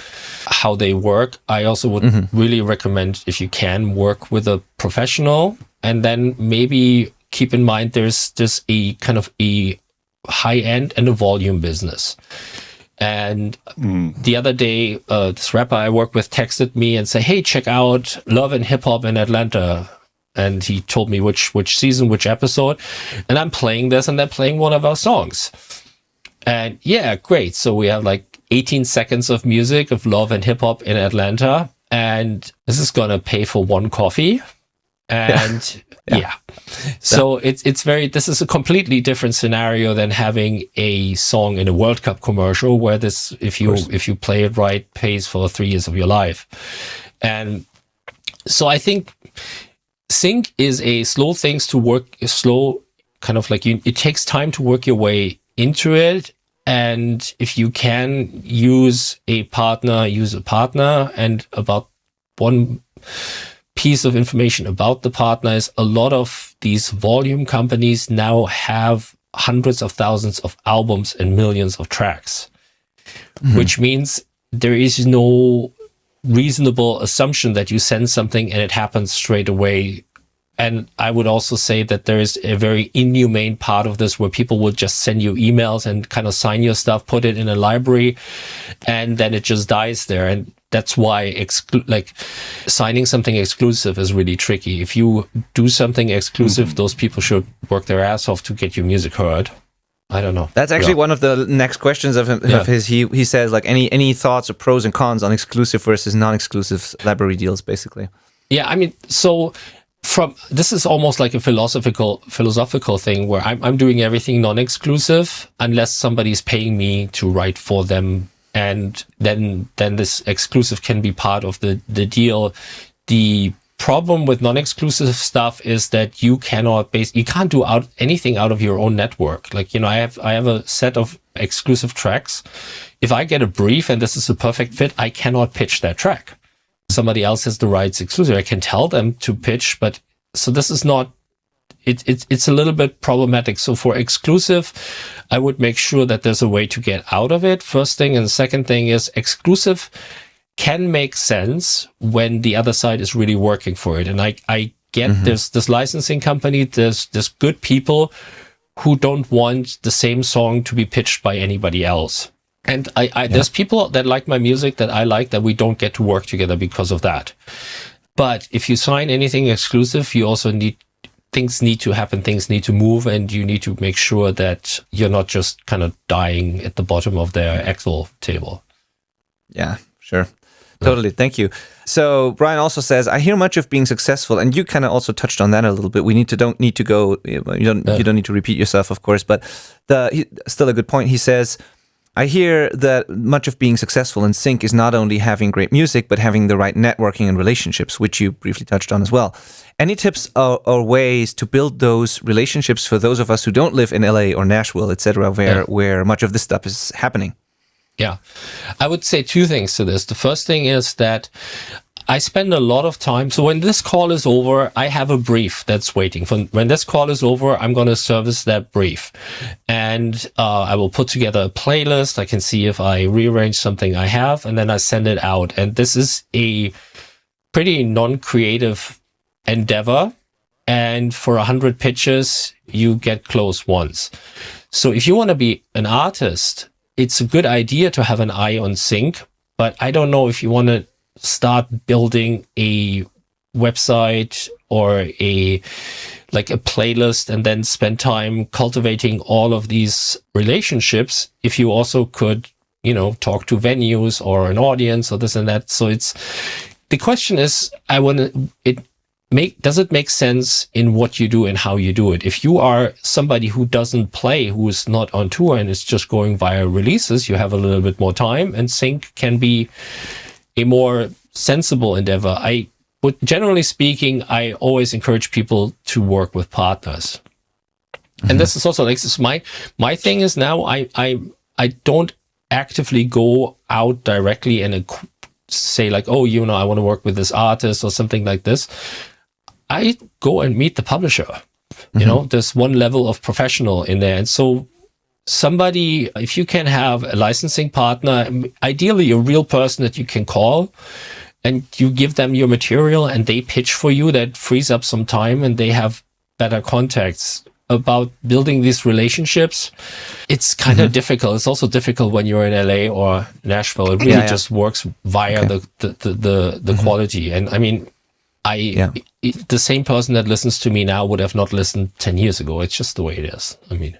how they work. I also would really recommend, if you can, work with a professional, and then maybe keep in mind there's a kind of a high end and a volume business. And the other day, this rapper I work with texted me and said, hey, check out Love and Hip Hop in Atlanta. And he told me which season, which episode. And I'm playing this, and they're playing one of our songs. And yeah, great. So we have like 18 seconds of music of Love and Hip Hop in Atlanta. And this is going to pay for one coffee. And so this is a completely different scenario than having a song in a World Cup commercial where this, if you play it right, pays for 3 years of your life. And so I think sync is a slow things to work, slow kind of like it takes time to work your way into it. And if you can use a partner. And about one piece of information about the partner is a lot of these volume companies now have hundreds of thousands of albums and millions of tracks, which means there is no reasonable assumption that you send something and it happens straight away And I would also say that there is a very inhumane part of this where people will just send you emails and kind of sign your stuff, put it in a library, and then it just dies there. And that's why signing something exclusive is really tricky. If you do something exclusive, those people should work their ass off to get your music heard. I don't know. That's actually one of the next questions of his. He says, like, any thoughts or pros and cons on exclusive versus non-exclusive library deals, basically. Yeah, I mean, so this is almost like a philosophical thing where I'm doing everything non-exclusive unless somebody's paying me to write for them, and then this exclusive can be part of the deal. The problem with non-exclusive stuff is that you can't do anything out of your own network. Like, I have a set of exclusive tracks. If I get a brief and this is a perfect fit, I cannot pitch that track. Somebody else has the rights exclusive. I can tell them to pitch, but so this is not, it's a little bit problematic. So for exclusive, I would make sure that there's a way to get out of it, first thing. And the second thing is exclusive can make sense when the other side is really working for it. And I get this licensing company, there's good people who don't want the same song to be pitched by anybody else. And there's people that like my music that I like that we don't get to work together because of that. But if you sign anything exclusive, you also things need to happen, things need to move, and you need to make sure that you're not just kind of dying at the bottom of their Excel table. Yeah, sure. Totally. Thank you. So Brian also says, I hear much of being successful, and you kind of also touched on that a little bit. You don't need to repeat yourself, of course, but still a good point. He says, I hear that much of being successful in sync is not only having great music, but having the right networking and relationships, which you briefly touched on as well. Any tips or ways to build those relationships for those of us who don't live in LA or Nashville, etc., where much of this stuff is happening? Yeah, I would say two things to this. The first thing is that I spend a lot of time. So when this call is over, I have a brief that's waiting. When this call is over, I'm going to service that brief. And I will put together a playlist. I can see if I rearrange something I have, and then I send it out. And this is a pretty non-creative endeavor. And for 100 pitches, you get close once. So if you want to be an artist, it's a good idea to have an eye on sync. But I don't know if you want to start building a website or a playlist and then spend time cultivating all of these relationships if you also could, talk to venues or an audience or this and that. So the question is, does it make sense in what you do and how you do it? If you are somebody who doesn't play, who is not on tour and is just going via releases, you have a little bit more time, and sync can be a more sensible endeavor. Generally speaking, I always encourage people to work with partners. Mm-hmm. And this is also my thing is now I don't actively go out directly and say I want to work with this artist or something like this. I go and meet the publisher. Mm-hmm. There's one level of professional in there. And so somebody, if you can have a licensing partner, ideally a real person that you can call, and you give them your material and they pitch for you, that frees up some time and they have better contacts. About building these relationships, it's kind of difficult. It's also difficult when you're in LA or Nashville. It really just works via the quality. And I mean, the same person that listens to me now would have not listened 10 years ago. It's just the way it is. I mean,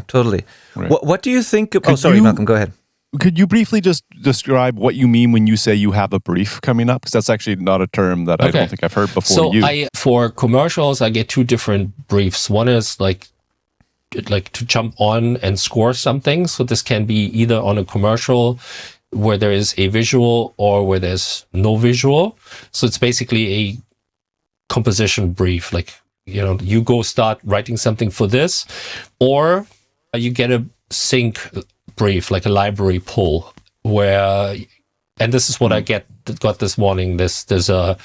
totally. Right. What do you think? Malcolm, go ahead. Could you briefly just describe what you mean when you say you have a brief coming up? Because that's actually not a term that I don't think I've heard before. So for commercials, I get two different briefs. One is like to jump on and score something. So this can be either on a commercial where there is a visual or where there's no visual. So it's basically a composition brief. You go start writing something for this, or you get a sync brief, like a library pull, and this is what I got this morning. There's a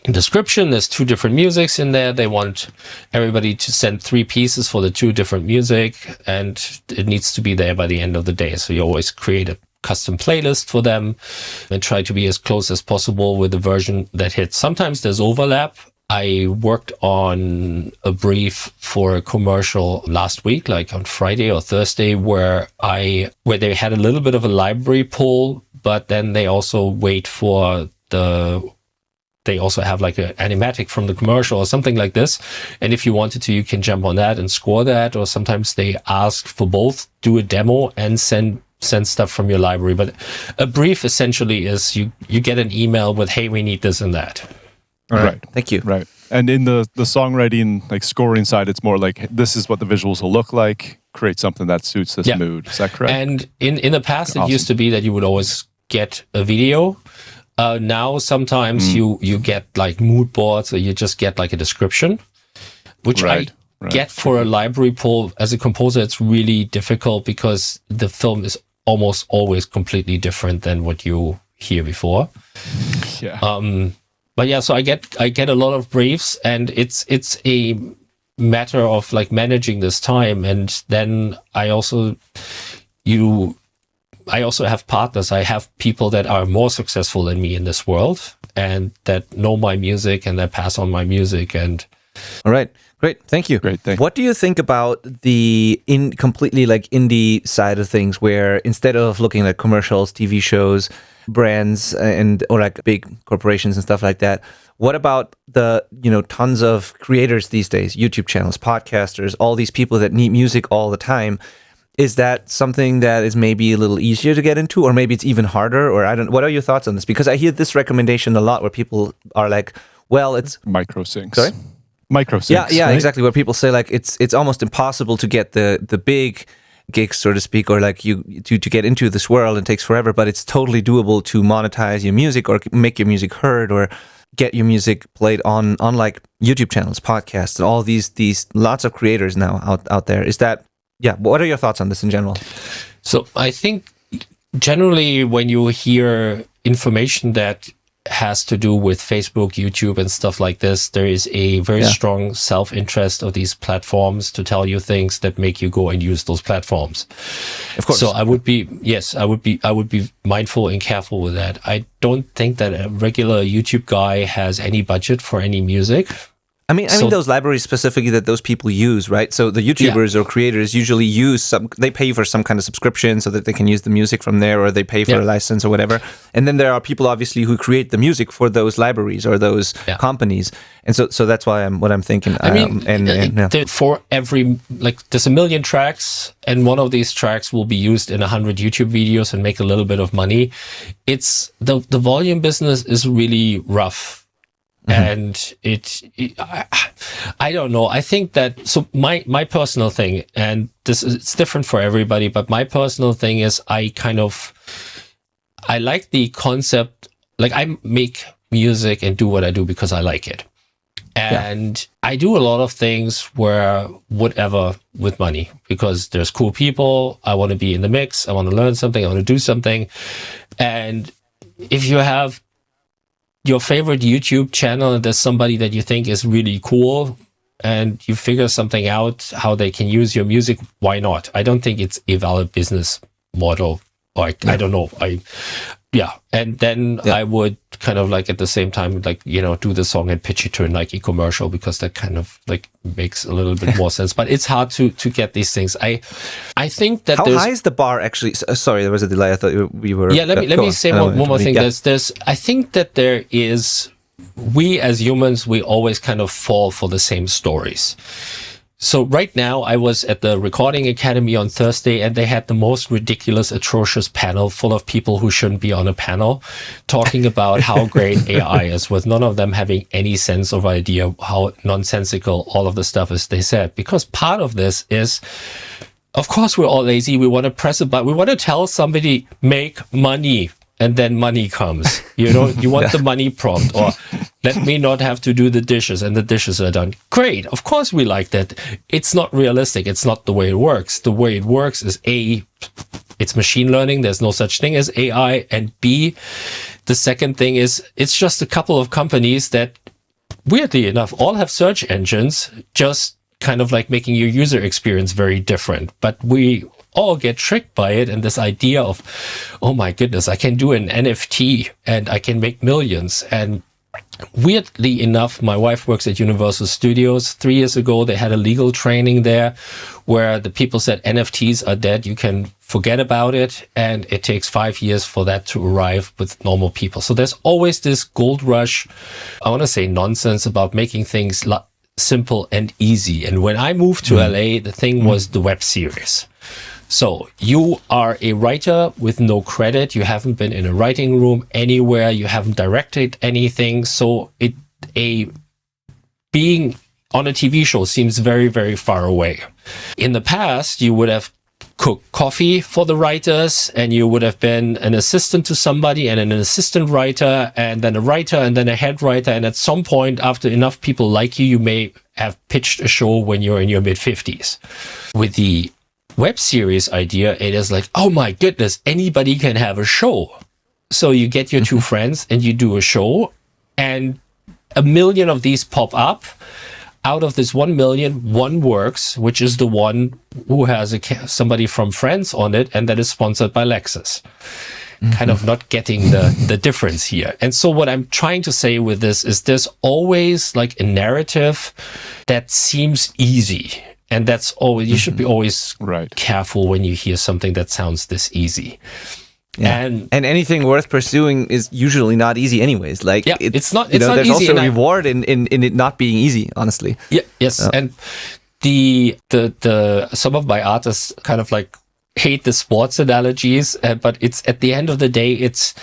description, there's two different musics in there. They want everybody to send 3 pieces for the 2 different music, and it needs to be there by the end of the day. So you always create a custom playlist for them and try to be as close as possible with the version that hits. Sometimes there's overlap. I worked on a brief for a commercial last week, like on Friday or Thursday, where they had a little bit of a library pull, but then they also wait for they also have like an animatic from the commercial or something like this. And if you wanted to, you can jump on that and score that. Or sometimes they ask for both, do a demo and send stuff from your library. But a brief essentially is you get an email with, hey, we need this and that. All right. Thank you. Right. And in the songwriting, like scoring side, it's more like, this is what the visuals will look like. Create something that suits this mood. Is that correct? And in the past, it used to be that you would always get a video. Now, sometimes you get like mood boards, or you just get like a description, which I get for a library pull. As a composer, it's really difficult because the film is almost always completely different than what you hear before. Yeah. But yeah, so I get a lot of briefs, and it's a matter of like managing this time. And then I also have partners. I have people that are more successful than me in this world and that know my music and that pass on my music. And all right, great, thank you. Great, thank you. What do you think about the completely like indie side of things, where instead of looking at commercials, TV shows, brands, or like big corporations and stuff like that, what about the tons of creators these days, YouTube channels, podcasters, all these people that need music all the time? Is that something that is maybe a little easier to get into, or maybe it's even harder? Or what are your thoughts on this? Because I hear this recommendation a lot, where people are like, well, it's micro syncs. Sorry? Micro syncs. Yeah, right? exactly. Where people say like it's almost impossible to get the big gigs, so to speak, or like you to get into this world, and takes forever, but it's totally doable to monetize your music or make your music heard or get your music played on like YouTube channels, podcasts, and all these lots of creators now out there. Is that what are your thoughts on this in general? So I think generally when you hear information that has to do with Facebook, YouTube, and stuff like this, there is a very strong self-interest of these platforms to tell you things that make you go and use those platforms. Of course. So I would be mindful and careful with that. I don't think that a regular YouTube guy has any budget for any music. I mean those libraries specifically that those people use, right? So the YouTubers or creators usually they pay for some kind of subscription so that they can use the music from there, or they pay for a license or whatever. And then there are people obviously who create the music for those libraries or those companies. And so that's why I'm thinking. For every, like, there's 1 million tracks, and one of these tracks will be used in 100 YouTube videos and make a little bit of money. It's the volume business is really rough. And I don't know. I think that, so my personal thing, and it's different for everybody, but my personal thing is I like the concept, like I make music and do what I do because I like it. And I do a lot of things where whatever with money, because there's cool people. I want to be in the mix. I want to learn something. I want to do something. And if you have your favorite YouTube channel and there's somebody that you think is really cool and you figure something out how they can use your music, why not? I don't think it's a valid business model. I don't know. And then I would kind of like at the same time, like, do the song and pitch it to a Nike commercial, because that kind of like makes a little bit more sense. But it's hard to get these things. I think that how high is the bar actually? Sorry, there was a delay. I thought we were. Yeah, let me say one more thing. Yeah. I think that there is, we as humans, we always kind of fall for the same stories. So right now, I was at the Recording Academy on Thursday, and they had the most ridiculous, atrocious panel full of people who shouldn't be on a panel, talking about how great AI is, with none of them having any sense of idea how nonsensical all of the stuff is they said. Because part of this is, of course, we're all lazy. We want to press a button. We want to tell somebody, make money. And then money comes, you want the money prompt, or let me not have to do the dishes, and the dishes are done. Great. Of course we like that. It's not realistic. It's not the way it works. The way it works is it's machine learning. There's no such thing as AI. And B, the second thing is, it's just a couple of companies that, weirdly enough, all have search engines, just kind of like making your user experience very different. But we all get tricked by it, and this idea of, oh my goodness, I can do an NFT and I can make millions. And weirdly enough, my wife works at Universal Studios. 3 years ago, they had a legal training there where the people said NFTs are dead. You can forget about it. And it takes 5 years for that to arrive with normal people. So there's always this gold rush, I want to say nonsense about making things simple and easy. And when I moved to LA, the thing was the web series. So you are a writer with no credit. You haven't been in a writing room anywhere. You haven't directed anything. So being on a TV show seems very, very far away. In the past, you would have cooked coffee for the writers, and you would have been an assistant to somebody and an assistant writer and then a head writer. And at some point, after enough people like you, you may have pitched a show when you're in your mid-50s. With the web series idea, it is like, oh my goodness, anybody can have a show. So you get your two friends and you do a show, and 1 million of these pop up. Out of this 1 million, one works, which is the one who has somebody from Friends on it, and that is sponsored by Lexus. Kind of not getting the difference here. And so what I'm trying to say with this is there's always like a narrative that seems easy. And that's always, you should be always careful when you hear something that sounds this easy. Yeah. And anything worth pursuing is usually not easy anyways. Like it's not there's easy. Also a reward in it not being easy, honestly. Yeah, yes. And the some of my artists kind of like hate the sports analogies, but it's at the end of the day, it's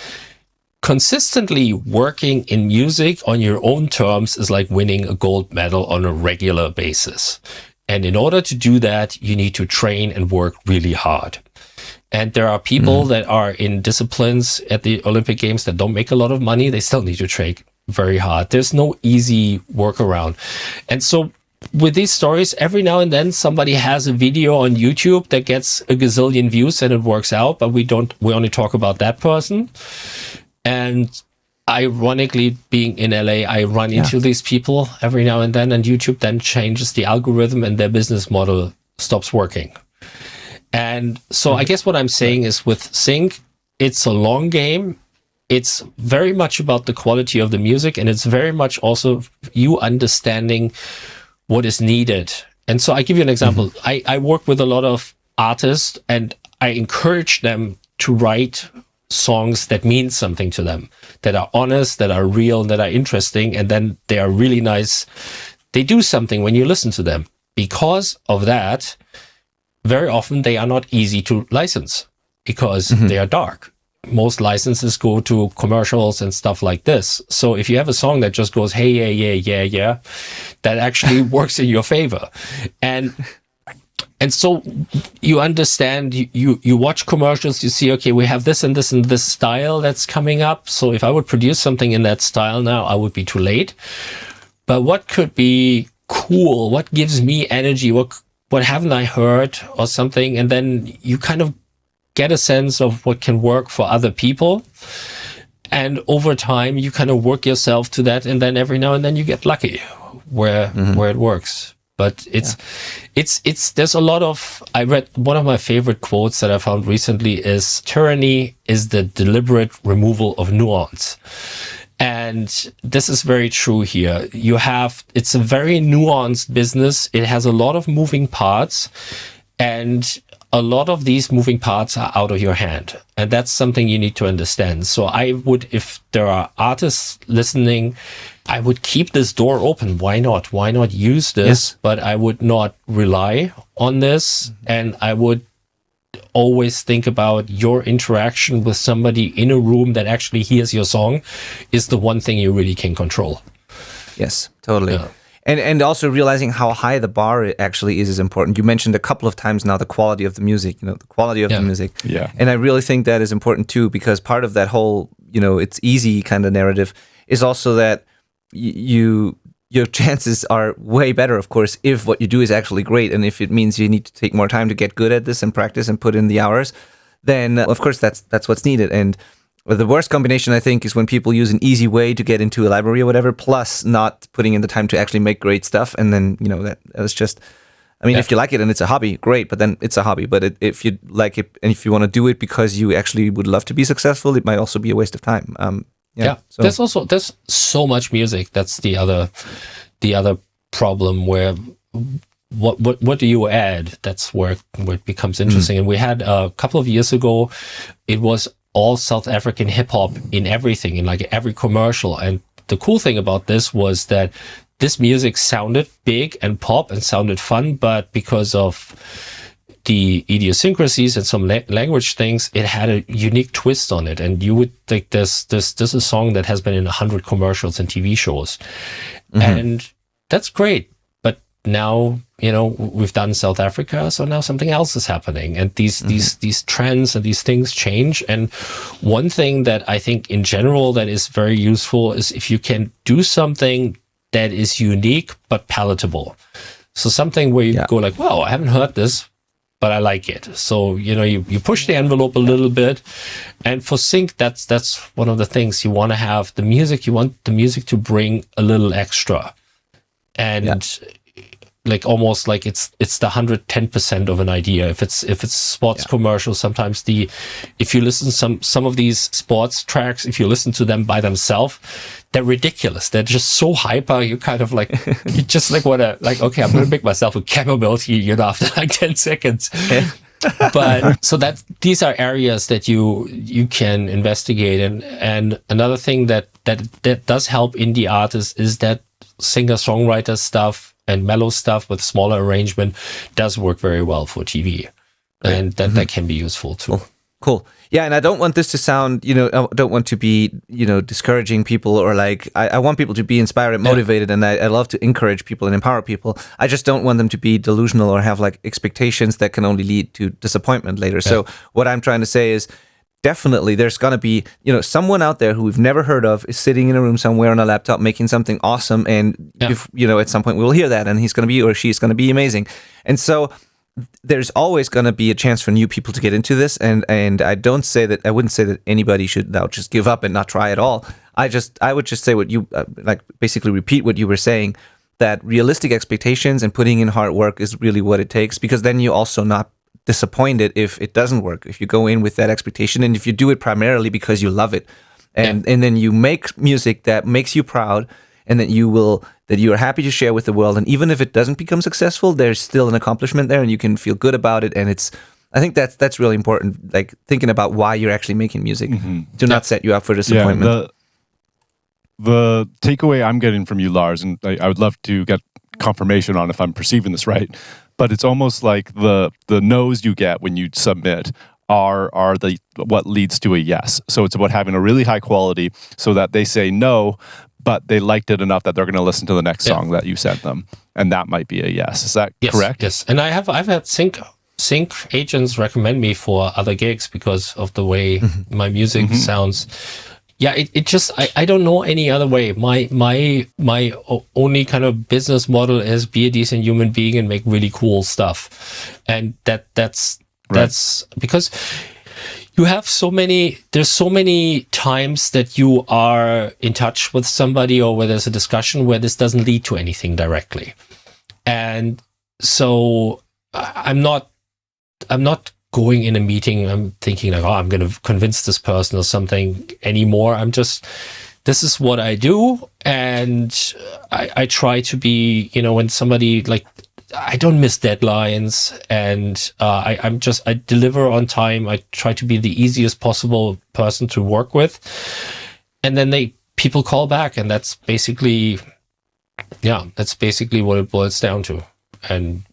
consistently working in music on your own terms is like winning a gold medal on a regular basis. And in order to do that, you need to train and work really hard. And there are people that are in disciplines at the Olympic Games that don't make a lot of money. They still need to train very hard. There's no easy workaround. And so with these stories, every now and then somebody has a video on YouTube that gets a gazillion views and it works out, but we only talk about that person. And ironically, being in LA, I run into these people every now and then, and YouTube then changes the algorithm and their business model stops working. And so I guess what I'm saying is with Sync, it's a long game. It's very much about the quality of the music, and it's very much also you understanding what is needed. And so I give you an example. I work with a lot of artists, and I encourage them to write songs that mean something to them, that are honest, that are real, that are interesting, and then they are really nice. They do something when you listen to them. Because of that, very often they are not easy to license because they are dark. Most licenses go to commercials and stuff like this. So if you have a song that just goes, hey, yeah, that actually works in your favor. And so you understand, you watch commercials, you see, okay, we have this and this and this style that's coming up. So if I would produce something in that style now, I would be too late. But what could be cool? What gives me energy? What haven't I heard or something? And then you kind of get a sense of what can work for other people. And over time, you kind of work yourself to that. And then every now and then you get lucky where it works. But there's a lot of, I read one of my favorite quotes that I found recently is tyranny is the deliberate removal of nuance. And this is very true here. It's a very nuanced business. It has a lot of moving parts, and a lot of these moving parts are out of your hand. And that's something you need to understand. So if there are artists listening, I would keep this door open. Why not? Why not use this? Yes. But I would not rely on this. And I would always think about your interaction with somebody in a room that actually hears your song is the one thing you really can control. Yes, totally. Yeah. And also realizing how high the bar actually is important. You mentioned a couple of times now the quality of the music, the quality of the music. Yeah. And I really think that is important too, because part of that whole, it's easy kind of narrative is also that your chances are way better, of course, if what you do is actually great. And if it means you need to take more time to get good at this and practice and put in the hours, then of course that's what's needed. And the worst combination, I think, is when people use an easy way to get into a library or whatever, plus not putting in the time to actually make great stuff. And then, that was just, if you like it and it's a hobby, great, but then it's a hobby. But if you like it and if you want to do it because you actually would love to be successful, it might also be a waste of time. Yeah. So, There's so much music. That's the other problem where what do you add? That's where it becomes interesting. And we had a couple of years ago, it was all South African hip hop in everything, in like every commercial. And the cool thing about this was that this music sounded big and pop and sounded fun, but because of the idiosyncrasies and some language things, it had a unique twist on it. And you would think this is a song that has been in 100 commercials and TV shows. And that's great. But now, we've done South Africa, so now something else is happening. And these trends and these things change. And one thing that I think in general that is very useful is if you can do something that is unique but palatable. So something where you go like, wow, I haven't heard this, but I like it. So, you push the envelope a little bit. And for sync, that's one of the things you want to have the music. You want the music to bring a little extra. And like almost like it's the 110% of an idea. If it's sports commercials, sometimes if you listen some of these sports tracks, if you listen to them by themselves, they're ridiculous. They're just so hyper. You kind of like you just like want to like, okay, I'm gonna make myself a chamomile tea, after like 10 seconds. But so that these are areas that you can investigate. And another thing that does help indie artists is that singer-songwriter stuff and mellow stuff with smaller arrangement does work very well for TV. And that can be useful too. Cool. Yeah, and I don't want this to sound, I don't want to be, discouraging people or like, I want people to be inspired and motivated, and I love to encourage people and empower people. I just don't want them to be delusional or have like expectations that can only lead to disappointment later. Yeah. So what I'm trying to say is, definitely there's going to be, someone out there who we've never heard of is sitting in a room somewhere on a laptop making something awesome. And if, at some point we'll hear that and he's going to be, or she's going to be amazing. And so there's always going to be a chance for new people to get into this. And I wouldn't say that anybody should now just give up and not try at all. I would just say what you basically repeat what you were saying, that realistic expectations and putting in hard work is really what it takes, because then you also not disappointed if it doesn't work, if you go in with that expectation, and if you do it primarily because you love it, and then you make music that makes you proud and that you are happy to share with the world, and even if it doesn't become successful, there's still an accomplishment there and you can feel good about it. And I think that's really important, like thinking about why you're actually making music. Do not set you up for disappointment. The takeaway I'm getting from you, Lars, and I would love to get confirmation on if I'm perceiving this right, but it's almost like the no's you get when you submit are what leads to a yes. So it's about having a really high quality so that they say no, but they liked it enough that they're going to listen to the next song that you sent them, and that might be a yes. Is that correct? Yes. And I've had sync agents recommend me for other gigs because of the way my music sounds. Yeah, it just I don't know any other way. My only kind of business model is be a decent human being and make really cool stuff, and that's because you have there's so many times that you are in touch with somebody or where there's a discussion where this doesn't lead to anything directly, and so I'm not going in a meeting, I'm thinking like, I'm going to convince this person or something anymore. This is what I do. And I try to be, when somebody like, I don't miss deadlines, and I deliver on time. I try to be the easiest possible person to work with. And then people call back, and that's basically what it boils down to. And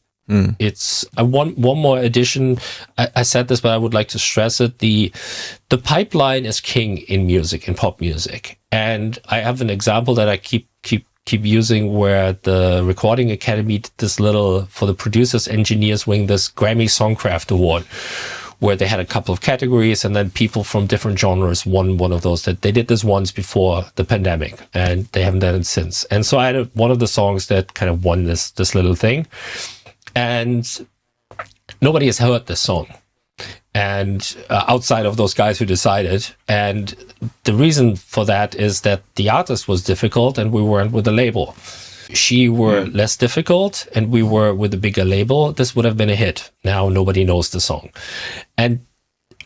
it's one more addition. I said this, but I would like to stress it. The pipeline is king in music, in pop music. And I have an example that I keep using, where the Recording Academy did this little, for the producers, engineers wing, this Grammy Songcraft Award, where they had a couple of categories, and then people from different genres won one of those. That they did this once before the pandemic, and they haven't done it since. And so I had one of the songs that kind of won this little thing. And nobody has heard this song, and outside of those guys who decided. And the reason for that is that the artist was difficult and we weren't with a label. She were less difficult and we were with a bigger label. This would have been a hit. Now nobody knows the song. And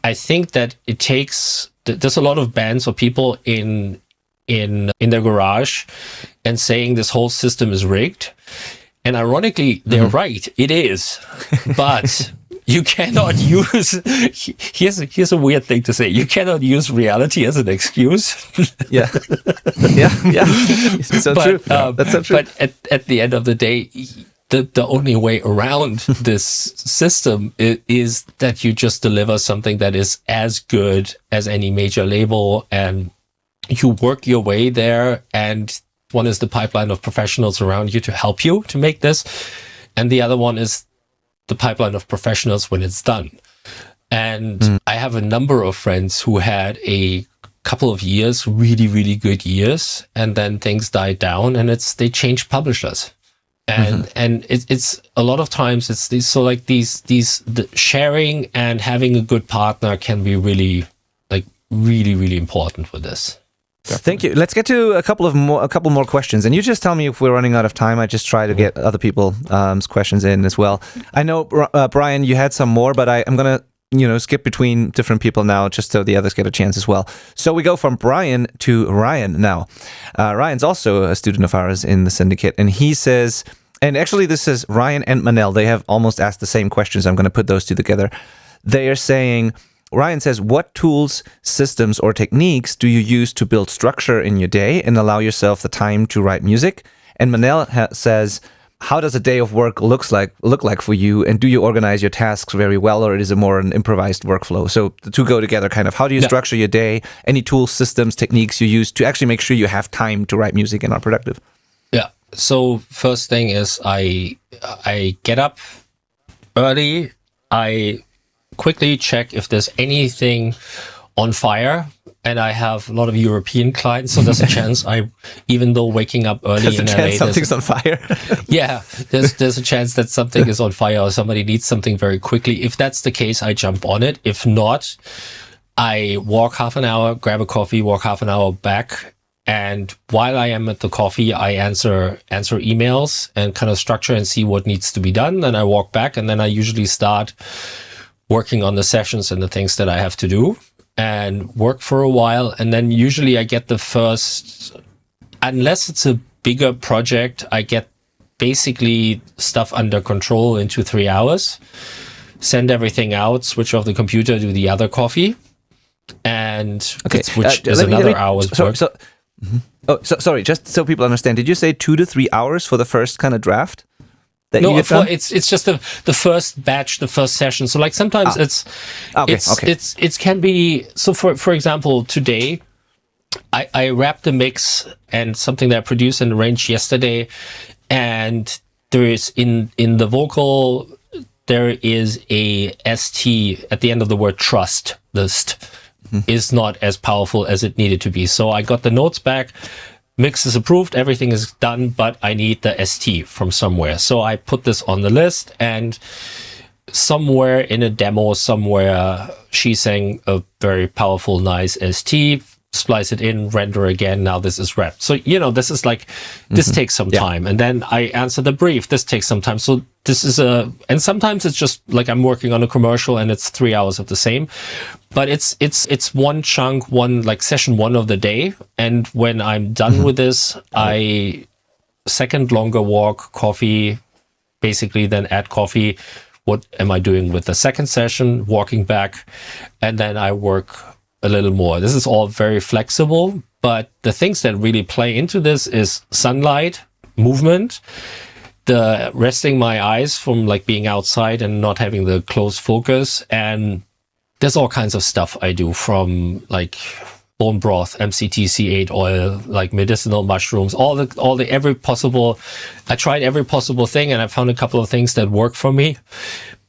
I think that it takes, there's a lot of bands or people in in their garage and saying this whole system is rigged. And ironically, they're right. It is. But you cannot use, here's a weird thing to say. You cannot use reality as an excuse. Yeah. It's so true. That's so true. But at the end of the day, the only way around this system is that you just deliver something that is as good as any major label, and you work your way there, and one is the pipeline of professionals around you to help you to make this, and the other one is the pipeline of professionals when it's done. And I have a number of friends who had a couple of years, really, really good years, and then things died down, and they changed publishers. And it's a lot of times it's these, so like the sharing and having a good partner can be really really important for this. Thank you. Let's get to a couple more questions, and you just tell me if we're running out of time. I just try to get other people's questions in as well. I know Brian, you had some more, but I'm gonna skip between different people now, just so the others get a chance as well. So we go from Brian to Ryan now. Ryan's also a student of ours in the syndicate, and he says, and actually this is Ryan and Manel. They have almost asked the same questions. I'm going to put those two together. They are saying, Ryan says, what tools, systems, or techniques do you use to build structure in your day and allow yourself the time to write music? And Manel says, how does a day of work look like for you? And do you organize your tasks very well, or is it more an improvised workflow? So the two go together kind of. How do you structure your day? Any tools, systems, techniques you use to actually make sure you have time to write music and are productive? Yeah. So first thing is I get up early. I quickly check if there's anything on fire. And I have a lot of European clients, so there's a chance even though waking up early in LA, something's on fire. Yeah, there's a chance that something is on fire or somebody needs something very quickly. If that's the case, I jump on it. If not, I walk half an hour, grab a coffee, walk half an hour back. And while I am at the coffee, I answer emails and kind of structure and see what needs to be done. Then I walk back, and then I usually start working on the sessions and the things that I have to do, and work for a while. And then usually I get the first, unless it's a bigger project, I get basically stuff under control in 2-3 hours, send everything out, switch off the computer, do the other coffee, and which is another hour's work. Sorry, just so people understand, did you say 2 to 3 hours for the first kind of draft? No, it's just the first batch, the first session. So like sometimes it can be, so for example, today I wrapped the mix and something that I produced and arranged yesterday, and there is in the vocal, there is a ST at the end of the word trust list. Is not as powerful as it needed to be. So I got the notes back, mix is approved, everything is done, but I need the ST from somewhere. So I put this on the list, and somewhere in a demo somewhere, she sang a very powerful, nice ST, splice it in, render again. Now this is wrapped. So, this is like, this takes some time. And then I answer the brief. This takes some time. So this is and sometimes it's just like I'm working on a commercial and it's 3 hours of the same, but it's one chunk, like session 1 of the day. And when I'm done with this, I second longer walk, coffee, basically then add coffee. What am I doing with the second session? Walking back, and then I work a little more. This is all very flexible, but the things that really play into this is sunlight, movement, the resting my eyes from like being outside and not having the close focus. And there's all kinds of stuff I do, from like bone broth, MCT-C8 oil, like medicinal mushrooms, I tried every possible thing, and I found a couple of things that work for me.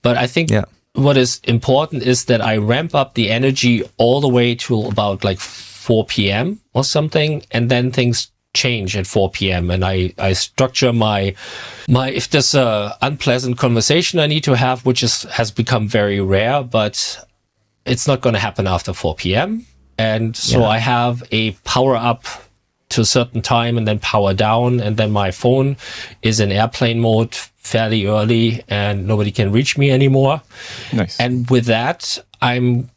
But I think what is important is that I ramp up the energy all the way to about like 4 p.m. or something, and then things change at 4 p.m. and I structure my if there's a unpleasant conversation I need to have, which has become very rare, but it's not going to happen after 4 p.m. And so I have a power up to a certain time and then power down, and then my phone is in airplane mode fairly early and nobody can reach me anymore. Nice. And with that, I'm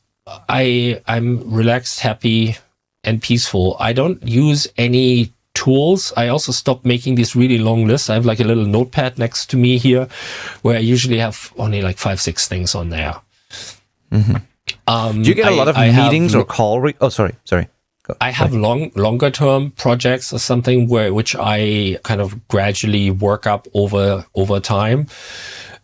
relaxed, happy, and peaceful. I don't use any tools. I also stopped making these really long lists. I have like a little notepad next to me here where I usually have only like 5-6 things on there. Do you get a lot of meetings or call? Sorry. I have longer term projects or something which I kind of gradually work up over time.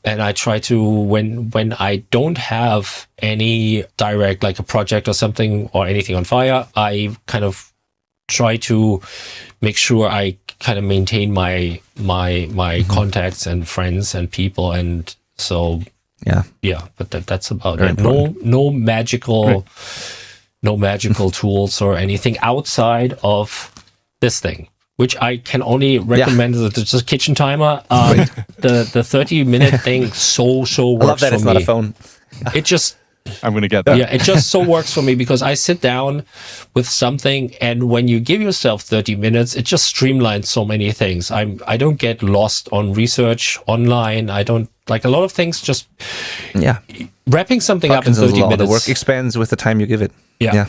And I try to, when I don't have any direct, like a project or something or anything on fire, I kind of try to make sure I kind of maintain my contacts and friends and people. And so, but that's about it. No magical tools or anything outside of this thing, which I can only recommend as just a kitchen timer. The 30-minute thing so works for me. I love that it's not a phone. It just... I'm going to get that. Yeah, it just so works for me because I sit down with something, and when you give yourself 30 minutes, it just streamlines so many things. I don't get lost on research online. I don't, like, a lot of things just... Wrapping something up in 30 minutes. The work expands with the time you give it. Yeah.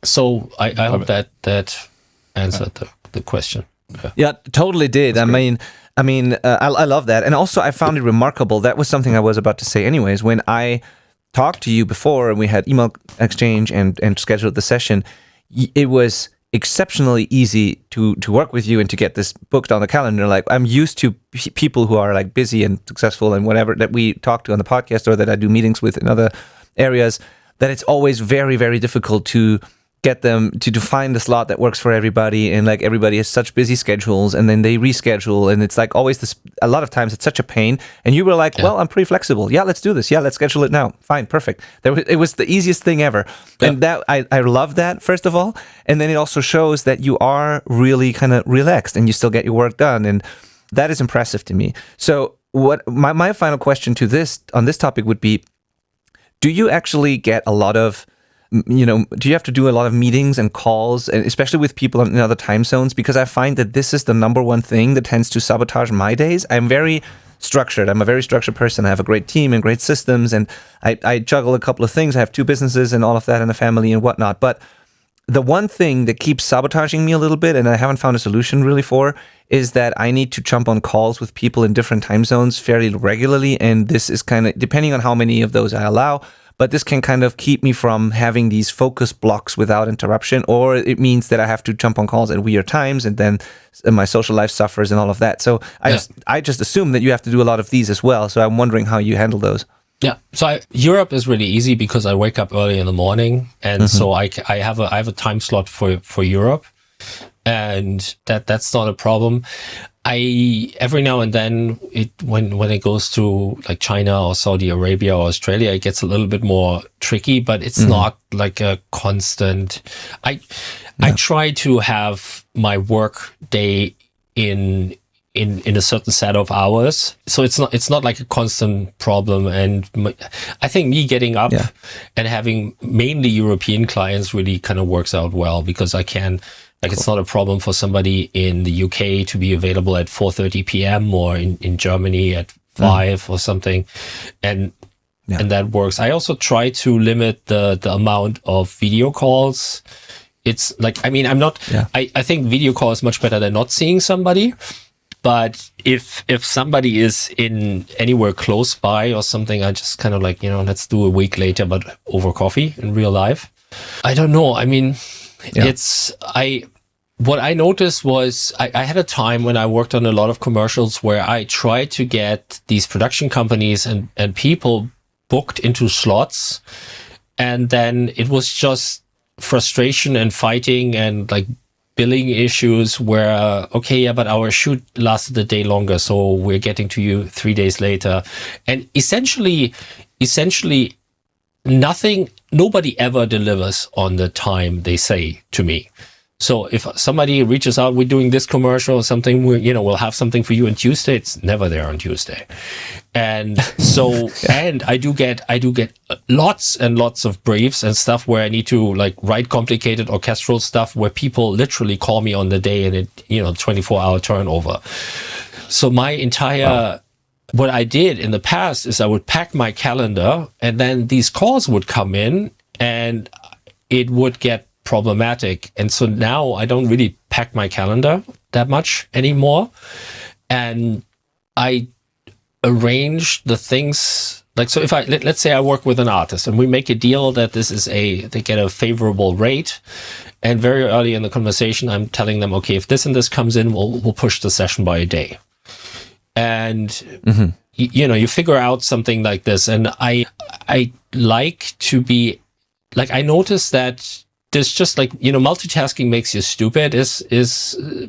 So I hope that answered the question. Yeah, totally did. I mean, I love that. And also I found it remarkable. That was something I was about to say anyways. When I talked to you before and we had email exchange and scheduled the session, it was exceptionally easy to work with you and to get this booked on the calendar. Like, I'm used to people who are like busy and successful and whatever that we talk to on the podcast or that I do meetings with in other areas, that it's always very, very difficult to get them to find the slot that works for everybody, and like everybody has such busy schedules and then they reschedule, and it's like always this, a lot of times it's such a pain. And you were like, well, I'm pretty flexible. Yeah, let's do this. Yeah, let's schedule it now. Fine, perfect. It was the easiest thing ever. Yeah. And that I love that, first of all. And then it also shows that you are really kind of relaxed and you still get your work done. And that is impressive to me. So what my final question to this on this topic would be, do you actually get a lot of, do you have to do a lot of meetings and calls, and especially with people in other time zones? Because I find that this is the number one thing that tends to sabotage my days. I'm very structured. I'm a very structured person. I have a great team and great systems, and I juggle a couple of things. I have 2 businesses and all of that, and a family and whatnot. But the one thing that keeps sabotaging me a little bit, and I haven't found a solution really for, is that I need to jump on calls with people in different time zones fairly regularly. And this is kind of, depending on how many of those I allow, but this can kind of keep me from having these focus blocks without interruption, or it means that I have to jump on calls at weird times, and then my social life suffers and all of that. So I just assume that you have to do a lot of these as well. So I'm wondering how you handle those. Yeah, so Europe is really easy because I wake up early in the morning, and so I have a time slot for Europe, and that's not a problem. Every now and then, when it goes to like China or Saudi Arabia or Australia, it gets a little bit more tricky, but it's not like a constant. I try to have my work day in a certain set of hours, so it's not like a constant problem. And I think me getting up and having mainly European clients really kind of works out well, because I can. Like, it's not a problem for somebody in the UK to be available at 4:30 p.m. or in Germany at 5 or something. And that works. I also try to limit the amount of video calls. It's like, I mean, I think video call is much better than not seeing somebody. But if somebody is in anywhere close by or something, I just kind of like, let's do a week later, but over coffee in real life. I don't know. I mean, what I noticed was I had a time when I worked on a lot of commercials where I tried to get these production companies and people booked into slots. And then it was just frustration and fighting and like billing issues where, but our shoot lasted a day longer, so we're getting to you 3 days later. And essentially nobody ever delivers on the time they say to me. So if somebody reaches out, we're doing this commercial or something, we'll have something for you on Tuesday. It's never there on Tuesday. And so, and I do get lots and lots of briefs and stuff where I need to like write complicated orchestral stuff where people literally call me on the day, and it, 24-hour turnover. So my entire, what I did in the past is I would pack my calendar, and then these calls would come in and it would get problematic. And so now I don't really pack my calendar that much anymore. And I arrange the things, like, so if let's say I work with an artist and we make a deal that they get a favorable rate. And very early in the conversation, I'm telling them, okay, if this and this comes in, we'll push the session by a day. And, you figure out something like this. And I like to be, like, I notice that there's just like, multitasking makes you stupid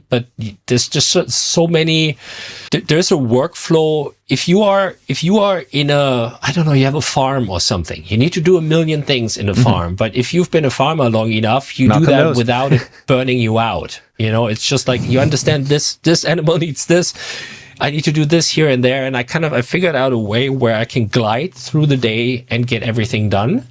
but there's just so many, there's a workflow. If you are in a, I don't know, you have a farm or something, you need to do a million things in a farm. But if you've been a farmer long enough, you do that without it burning you out. It's just like, you understand this animal needs this. I need to do this here and there. And I figured out a way where I can glide through the day and get everything done.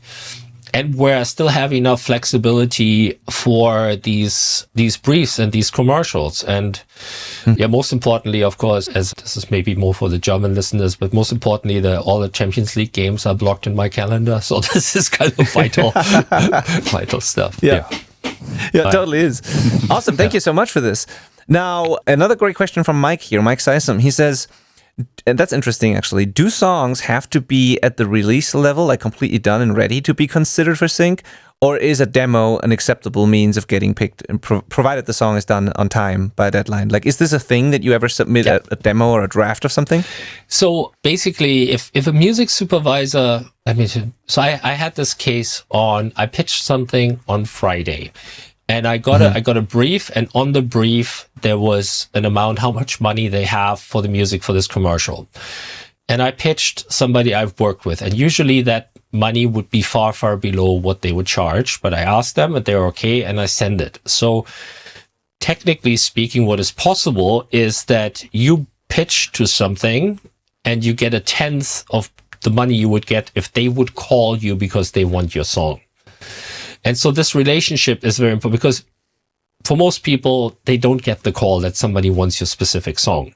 And where I still have enough flexibility for these briefs and these commercials. And most importantly, of course, as this is maybe more for the German listeners, but most importantly, all the Champions League games are blocked in my calendar. So this is kind of vital stuff. Yeah, totally is. Awesome. Thank you so much for this. Now, another great question from Mike here, Mike Sysum. He says, and that's interesting, actually. Do songs have to be at the release level, like completely done and ready to be considered for sync? Or is a demo an acceptable means of getting picked, and provided the song is done on time by a deadline? Like, is this a thing that you ever submit a demo or a draft of something? So basically, if a music supervisor, so I had this case I pitched something on Friday. And I got a brief, and on the brief, there was an amount, how much money they have for the music for this commercial. And I pitched somebody I've worked with, and usually that money would be far, far below what they would charge. But I asked them and they're okay, and I send it. So technically speaking, what is possible is that you pitch to something and you get 1/10 of the money you would get if they would call you because they want your song. And so this relationship is very important, because for most people, they don't get the call that somebody wants your specific song.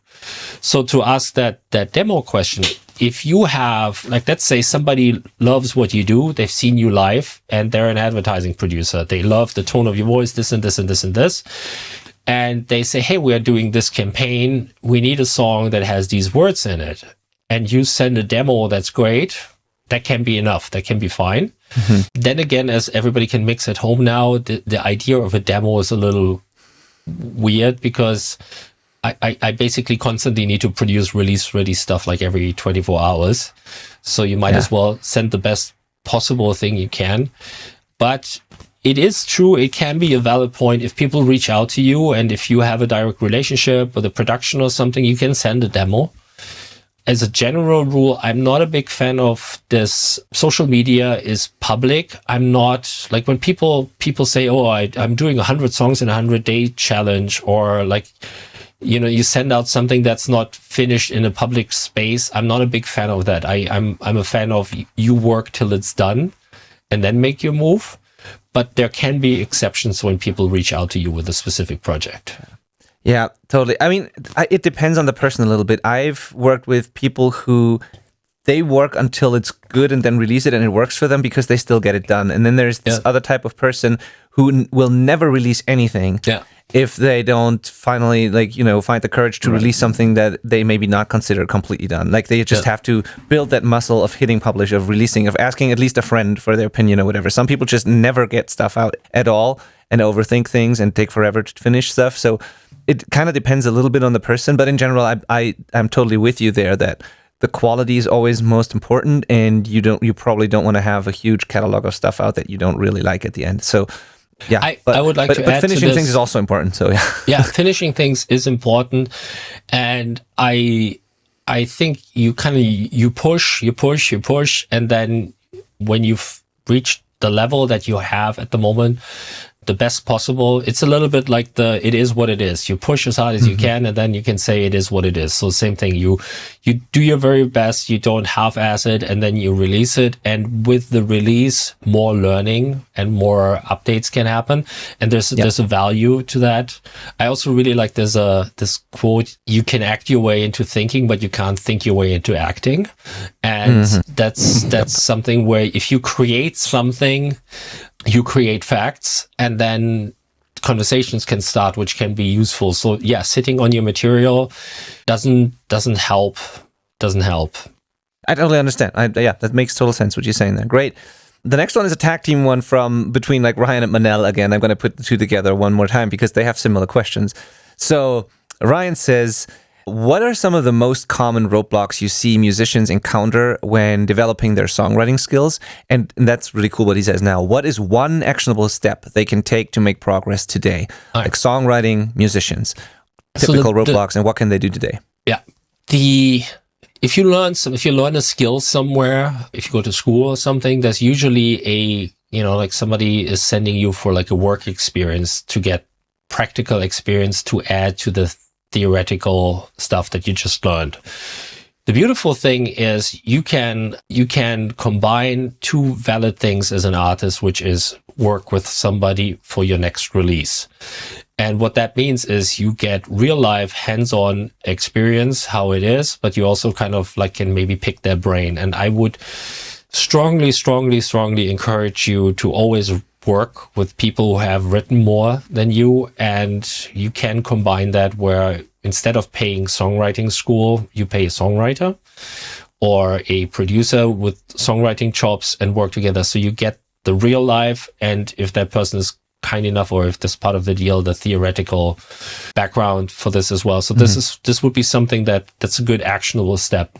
So to ask that demo question, if you have, like, let's say somebody loves what you do, they've seen you live, and they're an advertising producer. They love the tone of your voice, this and this and this and this. And they say, hey, we are doing this campaign. We need a song that has these words in it. And you send a demo that's great. That can be enough. That can be fine. Then again, as everybody can mix at home now, the idea of a demo is a little weird, because I basically constantly need to produce release-ready stuff like every 24 hours. So you might as well send the best possible thing you can. But it is true, it can be a valid point. If people reach out to you and if you have a direct relationship with a production or something, you can send a demo. As a general rule, I'm not a big fan of this. Social media is public. I'm not, like, when people say, oh, I'm doing 100 songs in a 100-day challenge, or like, you send out something that's not finished in a public space. I'm not a big fan of that. I'm a fan of you work till it's done and then make your move. But there can be exceptions when people reach out to you with a specific project. Yeah, totally. I mean, it depends on the person a little bit. I've worked with people who they work until it's good and then release it and it works for them because they still get it done. And then there's this other type of person who will never release anything if they don't finally, find the courage to release something that they maybe not consider completely done. Like, they just have to build that muscle of hitting publish, of releasing, of asking at least a friend for their opinion or whatever. Some people just never get stuff out at all and overthink things and take forever to finish stuff. So it kind of depends a little bit on the person, but in general, I'm totally with you there that the quality is always most important, and you probably don't want to have a huge catalog of stuff out that you don't really like at the end. So yeah, I would like to add finishing to things is also important. So finishing things is important, and I think you push, and then when you've reached the level that you have at the moment, the best possible, it's a little bit like it is what it is. You push as hard as you can, and then you can say it is what it is. So same thing, you do your very best, you don't half-ass it, and then you release it. And with the release, more learning and more updates can happen. And there's a value to that. I also really like this quote, you can act your way into thinking, but you can't think your way into acting. And that's something where if you create something, you create facts, and then conversations can start, which can be useful. So yeah, sitting on your material doesn't help. I totally understand. Yeah, that makes total sense what you're saying there. Great. The next one is a tag team one from between like Ryan and Manel. Again, I'm going to put the two together one more time because they have similar questions. So Ryan says, what are some of the most common roadblocks you see musicians encounter when developing their songwriting skills? And that's really cool what he says now. What is one actionable step they can take to make progress today? All right. Like songwriting musicians, typical roadblocks, and what can they do today? Yeah. If you learn a skill somewhere, if you go to school or something, there's usually like somebody is sending you for like a work experience to get practical experience to add to the theoretical stuff that you just learned. The beautiful thing is you can combine two valid things as an artist, which is work with somebody for your next release. And what that means is you get real life hands-on experience, how it is, but you also kind of like can maybe pick their brain. And I would strongly encourage you to always work with people who have written more than you, and you can combine that where instead of paying songwriting school, you pay a songwriter or a producer with songwriting chops and work together. So you get the real life, and if that person is kind enough, or if this part of the deal, the theoretical background for this as well. So this would be something that's a good actionable step.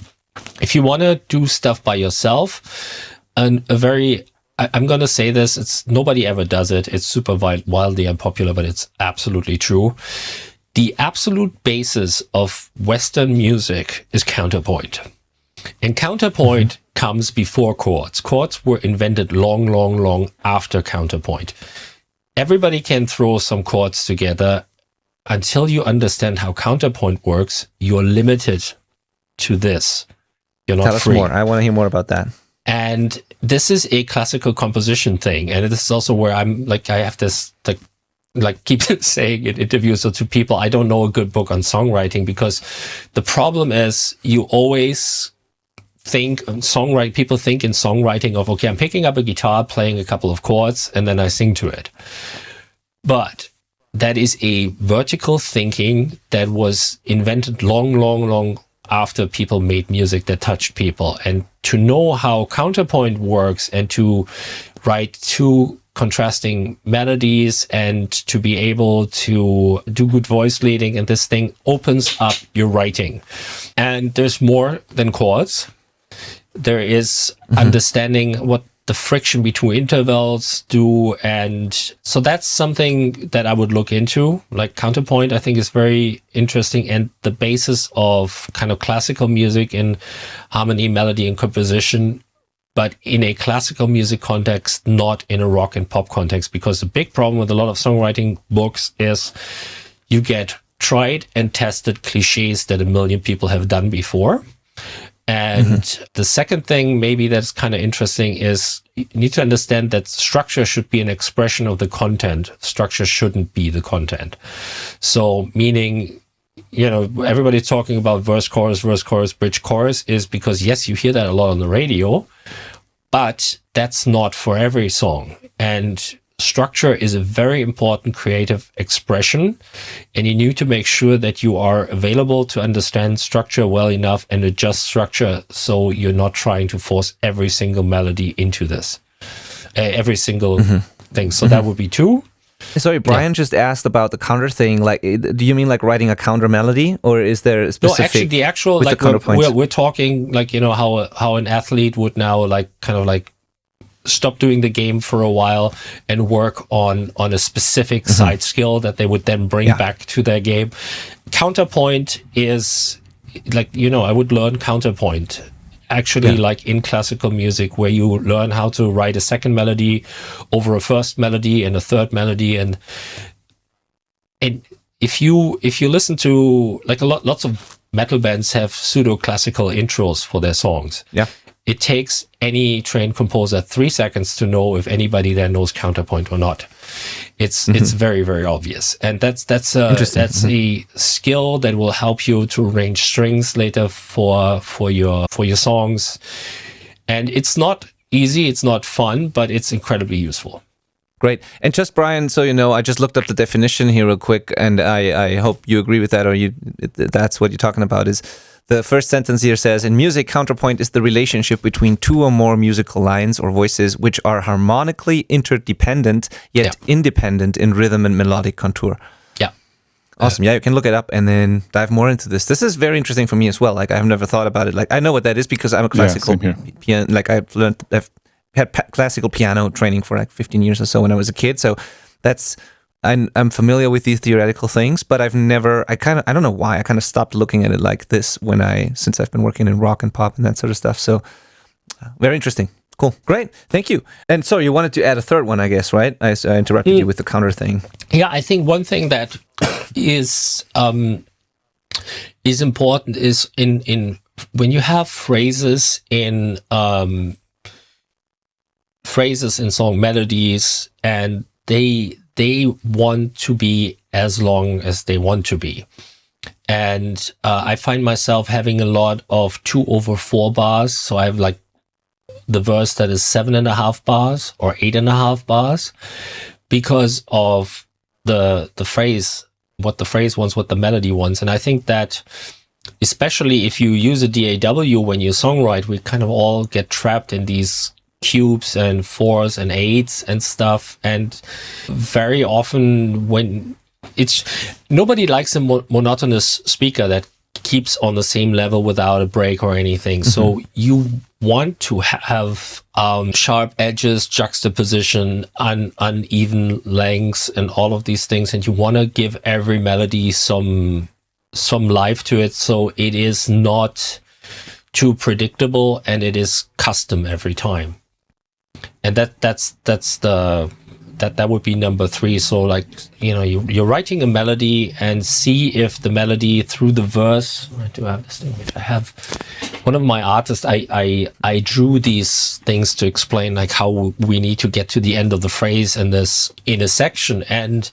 If you want to do stuff by yourself, I'm going to say this, it's nobody ever does it. It's super wildly unpopular, but it's absolutely true. The absolute basis of Western music is counterpoint. And counterpoint comes before chords. Chords were invented long after counterpoint. Everybody can throw some chords together. Until you understand how counterpoint works, you're limited to this. You're not free. Tell us more. I want to hear more about that. And this is a classical composition thing. And this is also where I'm like, I have this, like keep saying in interviews or to people, I don't know a good book on songwriting, because the problem is you always think people think in songwriting of, okay, I'm picking up a guitar, playing a couple of chords, and then I sing to it. But that is a vertical thinking that was invented long after people made music that touched people. And to know how counterpoint works and to write two contrasting melodies and to be able to do good voice leading, and this thing opens up your writing. And there's more than chords. There is understanding what the friction between intervals do. And so that's something that I would look into. Like counterpoint, I think is very interesting, and the basis of kind of classical music in harmony, melody, and composition, but in a classical music context, not in a rock and pop context. Because the big problem with a lot of songwriting books is you get tried and tested cliches that a million people have done before. And the second thing maybe that's kind of interesting is you need to understand that structure should be an expression of the content. Structure shouldn't be the content. So meaning, everybody's talking about verse, chorus, bridge, chorus is because, yes, you hear that a lot on the radio, but that's not for every song. And structure is a very important creative expression, and you need to make sure that you are available to understand structure well enough and adjust structure so you're not trying to force every single melody into this, every single thing. So that would be two. Sorry, Brian just asked about the counter thing. Like, do you mean like writing a counter melody, or is there a specific? No, actually, the actual like we're talking like how an athlete would now like kind of like stop doing the game for a while and work on a specific side skill that they would then bring back to their game. Counterpoint is like, I would learn counterpoint actually like in classical music, where you learn how to write a second melody over a first melody and a third melody. And if you listen to like lots of metal bands have pseudo classical intros for their songs. Yeah. It takes any trained composer 3 seconds to know if anybody there knows counterpoint or not. It's very, very obvious, and that's a skill that will help you to arrange strings later for your songs. And it's not easy, it's not fun, but it's incredibly useful. Great. And just, Brian, so you know, I just looked up the definition here real quick, and I hope you agree with that, or that's what you're talking about. Is the first sentence here says, in music, counterpoint is the relationship between two or more musical lines or voices which are harmonically interdependent, yet independent in rhythm and melodic contour. Yeah. Awesome. Yeah, you can look it up and then dive more into this. This is very interesting for me as well. Like, I've never thought about it. Like, I know what that is because I'm a classical piano. Like, I've had classical piano training for like 15 years or so when I was a kid. So I'm familiar with these theoretical things, but I don't know why, I kind of stopped looking at it like this since I've been working in rock and pop and that sort of stuff. So very interesting. Cool. Great. Thank you. And so you wanted to add a third one, I guess, right? I interrupted you with the counter thing. Yeah, I think one thing that is important is in when you have phrases in song melodies, and they want to be as long as they want to be. And I find myself having a lot of 2/4 bars. So I have like the verse that is 7.5 bars or 8.5 bars because of the phrase, what the phrase wants, what the melody wants. And I think that especially if you use a DAW when you songwrite, we kind of all get trapped in these cubes and 4s and 8s and stuff, and very often when nobody likes a monotonous speaker that keeps on the same level without a break or anything. So you want to have sharp edges, juxtaposition, uneven lengths, and all of these things, and you want to give every melody some life to it, so it is not too predictable and it is custom every time. And that would be number 3. So like, you know, you're writing a melody and see if the melody through the verse. Where do I have this thing? I have one of my artists. I drew these things to explain like how we need to get to the end of the phrase in a section, and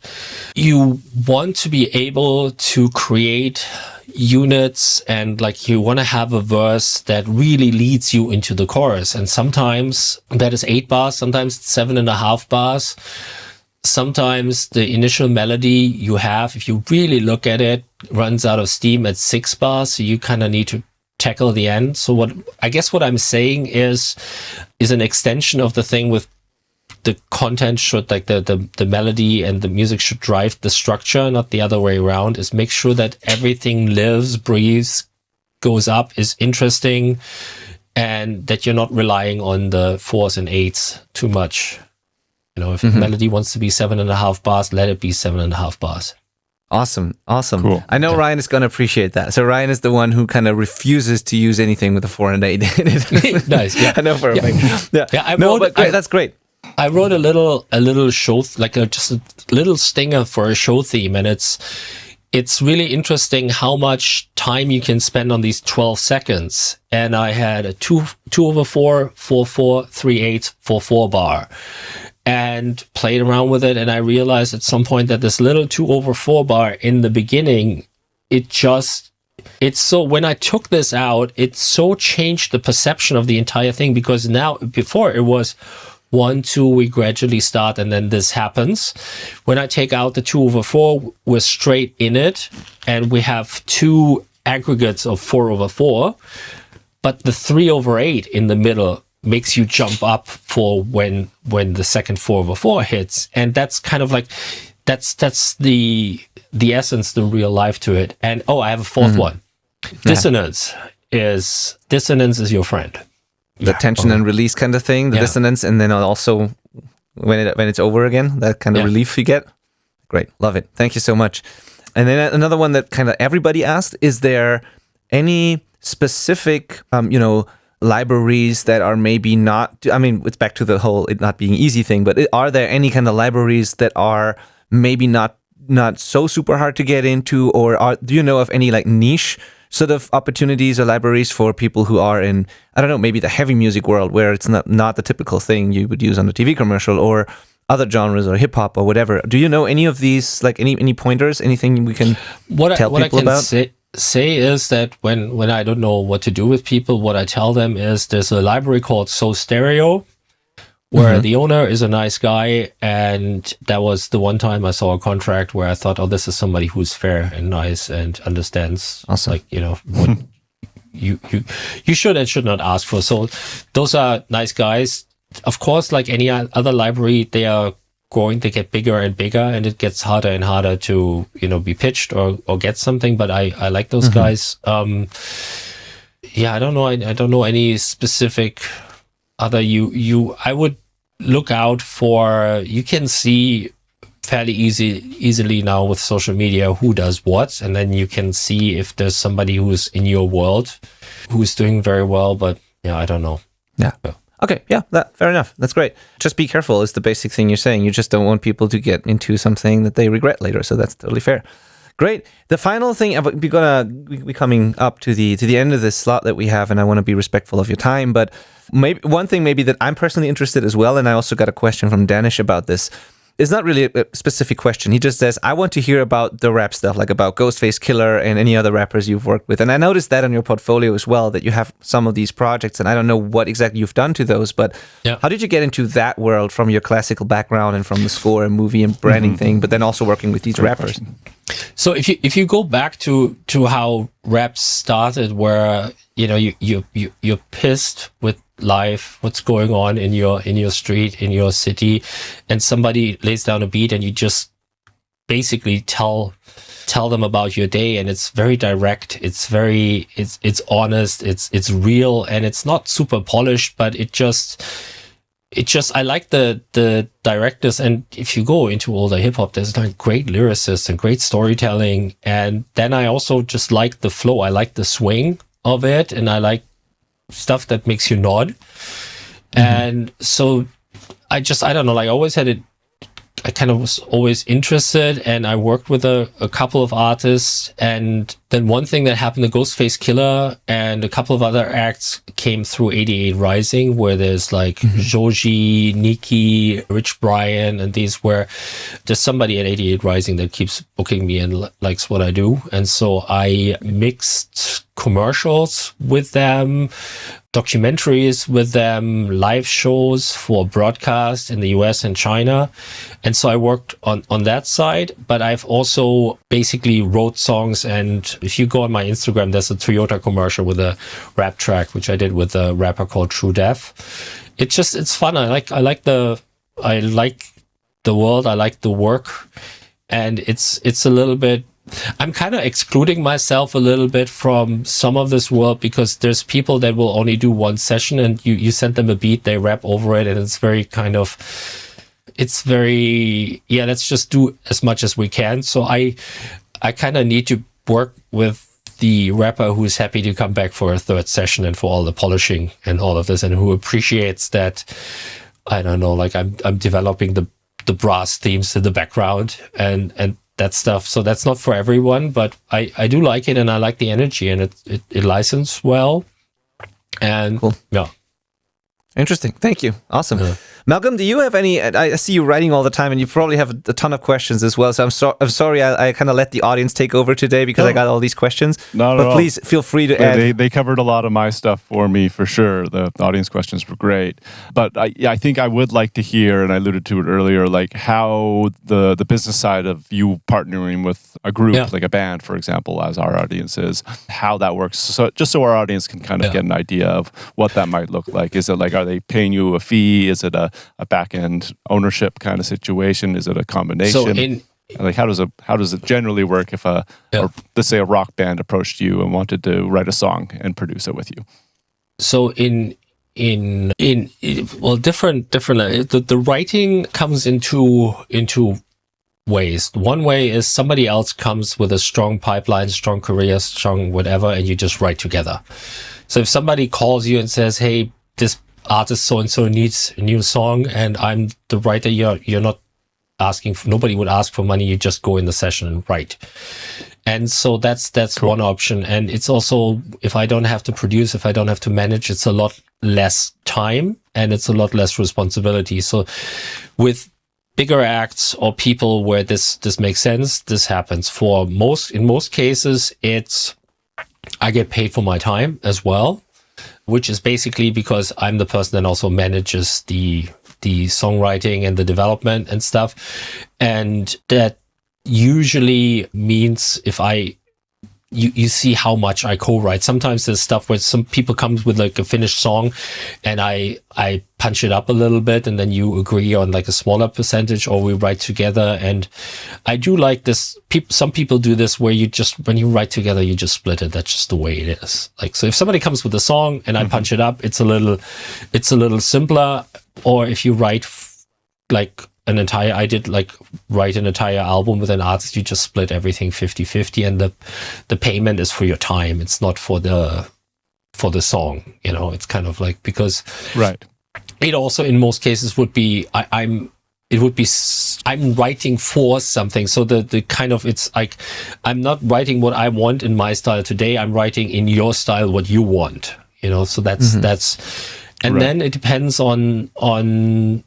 you want to be able to create units, and like you want to have a verse that really leads you into the chorus, and sometimes that is 8 bars, sometimes 7.5 bars. Sometimes the initial melody you have, if you really look at it, runs out of steam at 6 bars, so you kind of need to tackle the end. So what I'm saying is an extension of the thing with the content should, like the melody and the music should drive the structure, not the other way around, is make sure that everything lives, breathes, goes up, is interesting, and that you're not relying on the 4s and 8s too much. You know, if the melody wants to be 7.5 bars, let it be 7.5 bars. Awesome. Cool. I know Ryan is going to appreciate that. So Ryan is the one who kind of refuses to use anything with a 4 and 8 in it. Nice. Yeah. I know for a fact. Yeah. That's great. I wrote a little show, just a little stinger for a show theme, and it's really interesting how much time you can spend on these 12 seconds. And I had a 2/4, 4/4, 3/8, 4/4 bar, and played around with it. And I realized at some point that this little 2/4 bar in the beginning, when I took this out, it so changed the perception of the entire thing, because now, before it was 1, 2, we gradually start, and then this happens. When I take out the 2/4, we're straight in it, and we have 2 aggregates of 4/4, but the 3/8 in the middle makes you jump up for when the second 4/4 hits, and that's kind of like that's the essence, the real life to it. And I have a 4th one. Dissonance is your friend. The tension and release kind of thing, the dissonance, and then also when it's over again, that kind of relief you get. Great, love it. Thank you so much. And then another one that kind of everybody asked: is there any specific, libraries that are maybe not? I mean, it's back to the whole it not being easy thing. But are there any kind of libraries that are maybe not so super hard to get into, or do you know of any like niche sort of opportunities or libraries for people who are in, I don't know, maybe the heavy music world, where it's not the typical thing you would use on a TV commercial, or other genres or hip hop or whatever? Do you know any of these, like any pointers, anything we can tell people about? Say is that when I don't know what to do with people, what I tell them is there's a library called So Stereo, where the owner is a nice guy. And that was the one time I saw a contract where I thought, oh, this is somebody who's fair and nice and understands, Awesome. what you should and should not ask for. So those are nice guys. Of course, like any other library, they are growing, they get bigger and bigger, and it gets harder and harder to, be pitched or get something. But I like those guys. I don't know. I don't know any specific other I would look out for, you can see fairly easily now with social media who does what, and then you can see if there's somebody who's in your world who's doing very well. But I don't know. Yeah. Okay, yeah, fair enough. That's great. Just be careful is the basic thing you're saying. You just don't want people to get into something that they regret later, so that's totally fair. Great. The final thing, we're coming up to the end of this slot that we have, and I want to be respectful of your time, but maybe one thing that I'm personally interested as well, and I also got a question from Danish about this. It's not really a specific question. He just says, I want to hear about the rap stuff, like about Ghostface Killer and any other rappers you've worked with. And I noticed that on your portfolio as well, that you have some of these projects, and I don't know what exactly you've done to those, but how did you get into that world from your classical background and from the score and movie and branding thing, but then also working with these rappers? So if you go back to how rap started, where you're pissed with life, what's going on in your street, in your city, and somebody lays down a beat and you just basically tell them about your day, and it's very direct, it's honest, it's real, and it's not super polished, but it just I like the directness. And if you go into older hip hop, there's like great lyricists and great storytelling, and then I also just like the flow, I like the swing of it, and I like stuff that makes you nod. And so I don't know, like I always had it, I kind of was always interested, and I worked with a couple of artists, and then one thing that happened, the Ghostface Killer and a couple of other acts came through 88 Rising, where there's like Joji, Nikki, Rich Brian, and these, where there's somebody at 88 Rising that keeps booking me and likes what I do. And so I mixed commercials with them, documentaries with them, live shows for broadcast in the US and China. And so I worked on that side, but I've also basically wrote songs. And if you go on my Instagram, there's a Toyota commercial with a rap track, which I did with a rapper called True Death. It's fun. I like the world. I like the work. And it's a little bit, I'm kind of excluding myself a little bit from some of this world, because there's people that will only do one session, and you send them a beat, they rap over it, and it's very let's just do as much as we can. So I kind of need to work with the rapper who's happy to come back for a third session and for all the polishing and all of this, and who appreciates that, I don't know, like I'm developing the brass themes in the background and that stuff. So that's not for everyone, but I do like it, and I like the energy, and it licensed well. And cool. Yeah. Interesting. Thank you. Awesome. Malcolm, do you have any? I see you writing all the time, and you probably have a ton of questions as well. So I'm sorry I kind of let the audience take over today because I got all these questions. But please feel free to add. They covered a lot of my stuff for me for sure. The audience questions were great. But I think I would like to hear, and I alluded to it earlier, like how the business side of you partnering with a group, like a band, for example, as our audience is, how that works. So just so our audience can kind of get an idea of what that might look like. Is it like, are they paying you a fee? Is it a back-end ownership kind of situation? Is it a combination? So how does it generally work if or let's say a rock band approached you and wanted to write a song and produce it with you? So different. The writing comes into ways. One way is somebody else comes with a strong pipeline, strong career, strong whatever, and you just write together. So if somebody calls you and says, "Hey, this artist so-and-so needs a new song," and I'm the writer, you're not asking for, nobody would ask for money, you just go in the session and write. And so that's cool. One option. And it's also, if I don't have to produce, if I don't have to manage, it's a lot less time and it's a lot less responsibility. So with bigger acts or people where this makes sense, this happens. In most cases, I get paid for my time as well, which is basically because I'm the person that also manages the the songwriting and the development and stuff. And that usually means if you see how much I co-write. Sometimes there's stuff where some people come with like a finished song and I punch it up a little bit, and then you agree on like a smaller percentage, or we write together. And I do like this. Some people do this where when you write together, you just split it. That's just the way it is. Like, so if somebody comes with a song and I punch it up, it's a little simpler. Or if you write like I did write an entire album with an artist, you just split everything 50-50, and the payment is for your time. It's not for the song, it's kind of like, because right. It also in most cases would be, I'm writing for something. So the kind of, it's like, I'm not writing what I want in my style today. I'm writing in your style what you want, so that's, and right. Then it depends on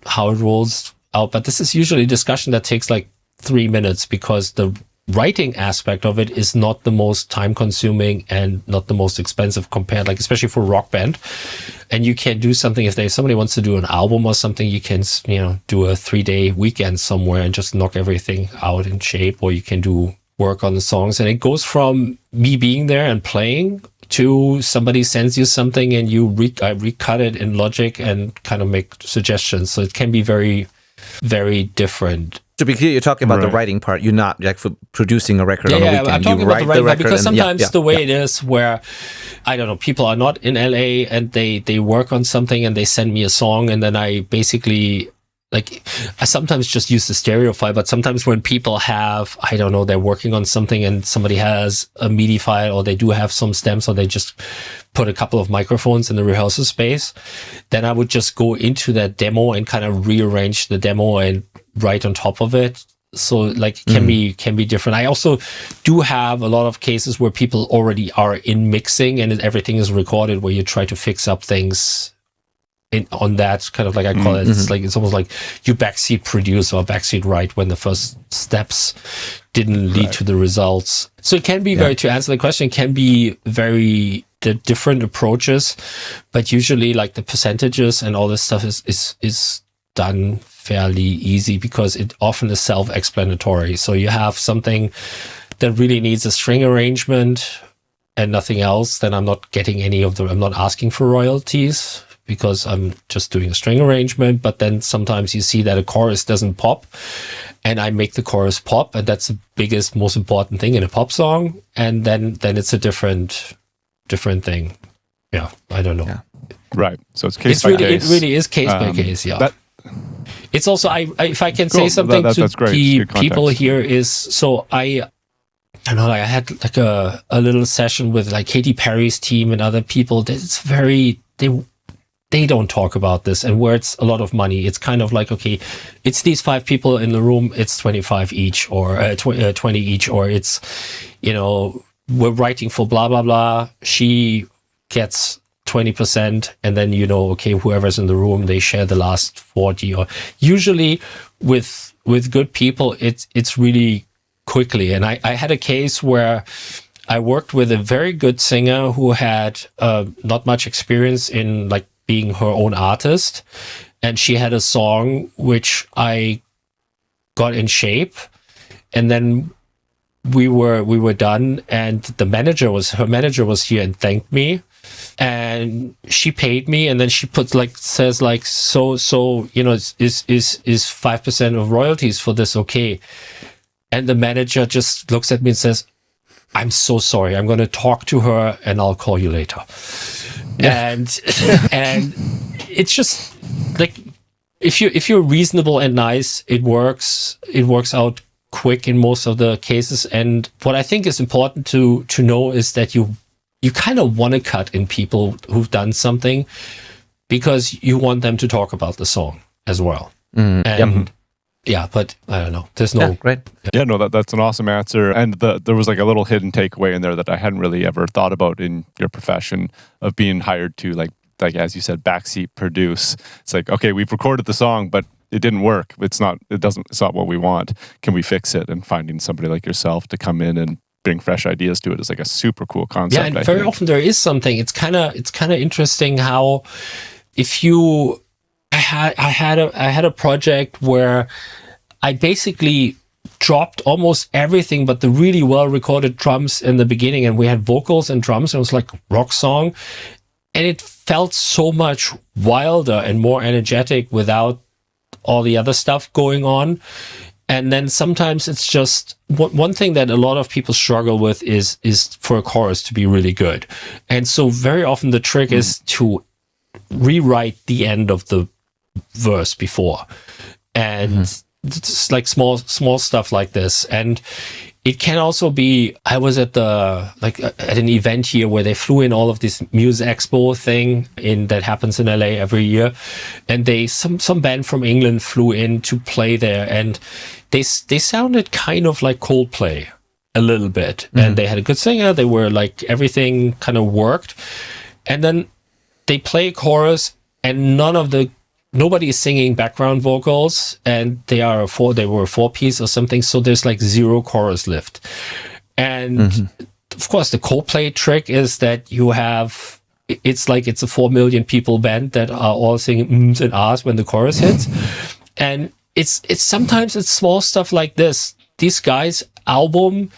how it rolls out. But this is usually a discussion that takes like 3 minutes, because the writing aspect of it is not the most time consuming and not the most expensive compared, like, especially for a rock band. And you can do something, if somebody wants to do an album or something, you can, do a 3-day weekend somewhere and just knock everything out in shape, or you can do work on the songs. And it goes from me being there and playing to somebody sends you something and I recut it in Logic and kind of make suggestions. So it can be very, very different. To be clear, you're talking about the writing part. You're not like for producing a record on a weekend. I'm talking about the writing part, because sometimes the way it is where, I don't know, people are not in LA and they work on something and they send me a song, and then I basically, like, I sometimes just use the stereo file, but sometimes when people have, I don't know, they're working on something and somebody has a MIDI file, or they do have some stems, or they just put a couple of microphones in the rehearsal space, then I would just go into that demo and kind of rearrange the demo and write on top of it. So like, can be different. I also do have a lot of cases where people already are in mixing and everything is recorded, where you try to fix up things on that kind of, like, I call it, it's almost like you backseat produce or backseat write when the first steps didn't lead to the results. So it can be to answer the question, it can be very different approaches, but usually like the percentages and all this stuff is done fairly easy, because it often is self-explanatory. So you have something that really needs a string arrangement and nothing else, then I'm not asking for royalties, because I'm just doing a string arrangement. But then sometimes you see that a chorus doesn't pop, and I make the chorus pop, and that's the biggest, most important thing in a pop song. And then it's a different thing. Yeah, I don't know. Yeah. Right. So it's case by case. It really is case by case. Yeah. It's also, if I can say something to the people here, is, so I don't know, like I had like a little session with like Katy Perry's team and other people. It's very, they don't talk about this, and where it's a lot of money, it's kind of like, okay, it's these 5 people in the room, it's 25 each, or 20 each, or it's, we're writing for blah, blah, blah. She gets 20%, and then, okay, whoever's in the room, they share the last 40, or usually with good people, it's really quickly. And I had a case where I worked with a very good singer who had not much experience in like being her own artist, and she had a song which I got in shape, and then we were done, and her manager was here and thanked me, and she paid me, and then she puts says so is 5% of royalties for this okay? And the manager just looks at me and says, I'm so sorry, I'm going to talk to her and I'll call you later. And it's just like, if you're reasonable and nice, it works out quick in most of the cases. And what I think is important to know is that you kind of want to cut in people who've done something, because you want them to talk about the song as well. Yeah, but I don't know. There's no... Yeah, great. Yeah, no, that's an awesome answer. And there was like a little hidden takeaway in there that I hadn't really ever thought about in your profession of being hired to, like as you said, backseat produce. It's like, okay, we've recorded the song, but it didn't work. It's not what we want. Can we fix it? And finding somebody like yourself to come in and bring fresh ideas to it is like a super cool concept. Yeah, and very often there is something. It's kind of interesting how, if you... had a project where I basically dropped almost everything but the really well recorded drums in the beginning, and we had vocals and drums, and it was like a rock song, and it felt so much wilder and more energetic without all the other stuff going on. And then sometimes it's just one thing that a lot of people struggle with is for a chorus to be really good. And so very often the trick is to rewrite the end of the verse before. And it's like small stuff like this. And it can also be, I was at at an event here where they flew in all of this Muse Expo thing that happens in LA every year. And some band from England flew in to play there, and they sounded kind of like Coldplay a little bit. And they had a good singer. They were like, everything kind of worked. And then they play a chorus, and nobody is singing background vocals, and they were a 4-piece or something. So there's like zero chorus lift. And of course the Coldplay trick is that it's a 4 million people band that are all singing ums and ahs when the chorus hits. And it's sometimes it's small stuff like this. These guys' album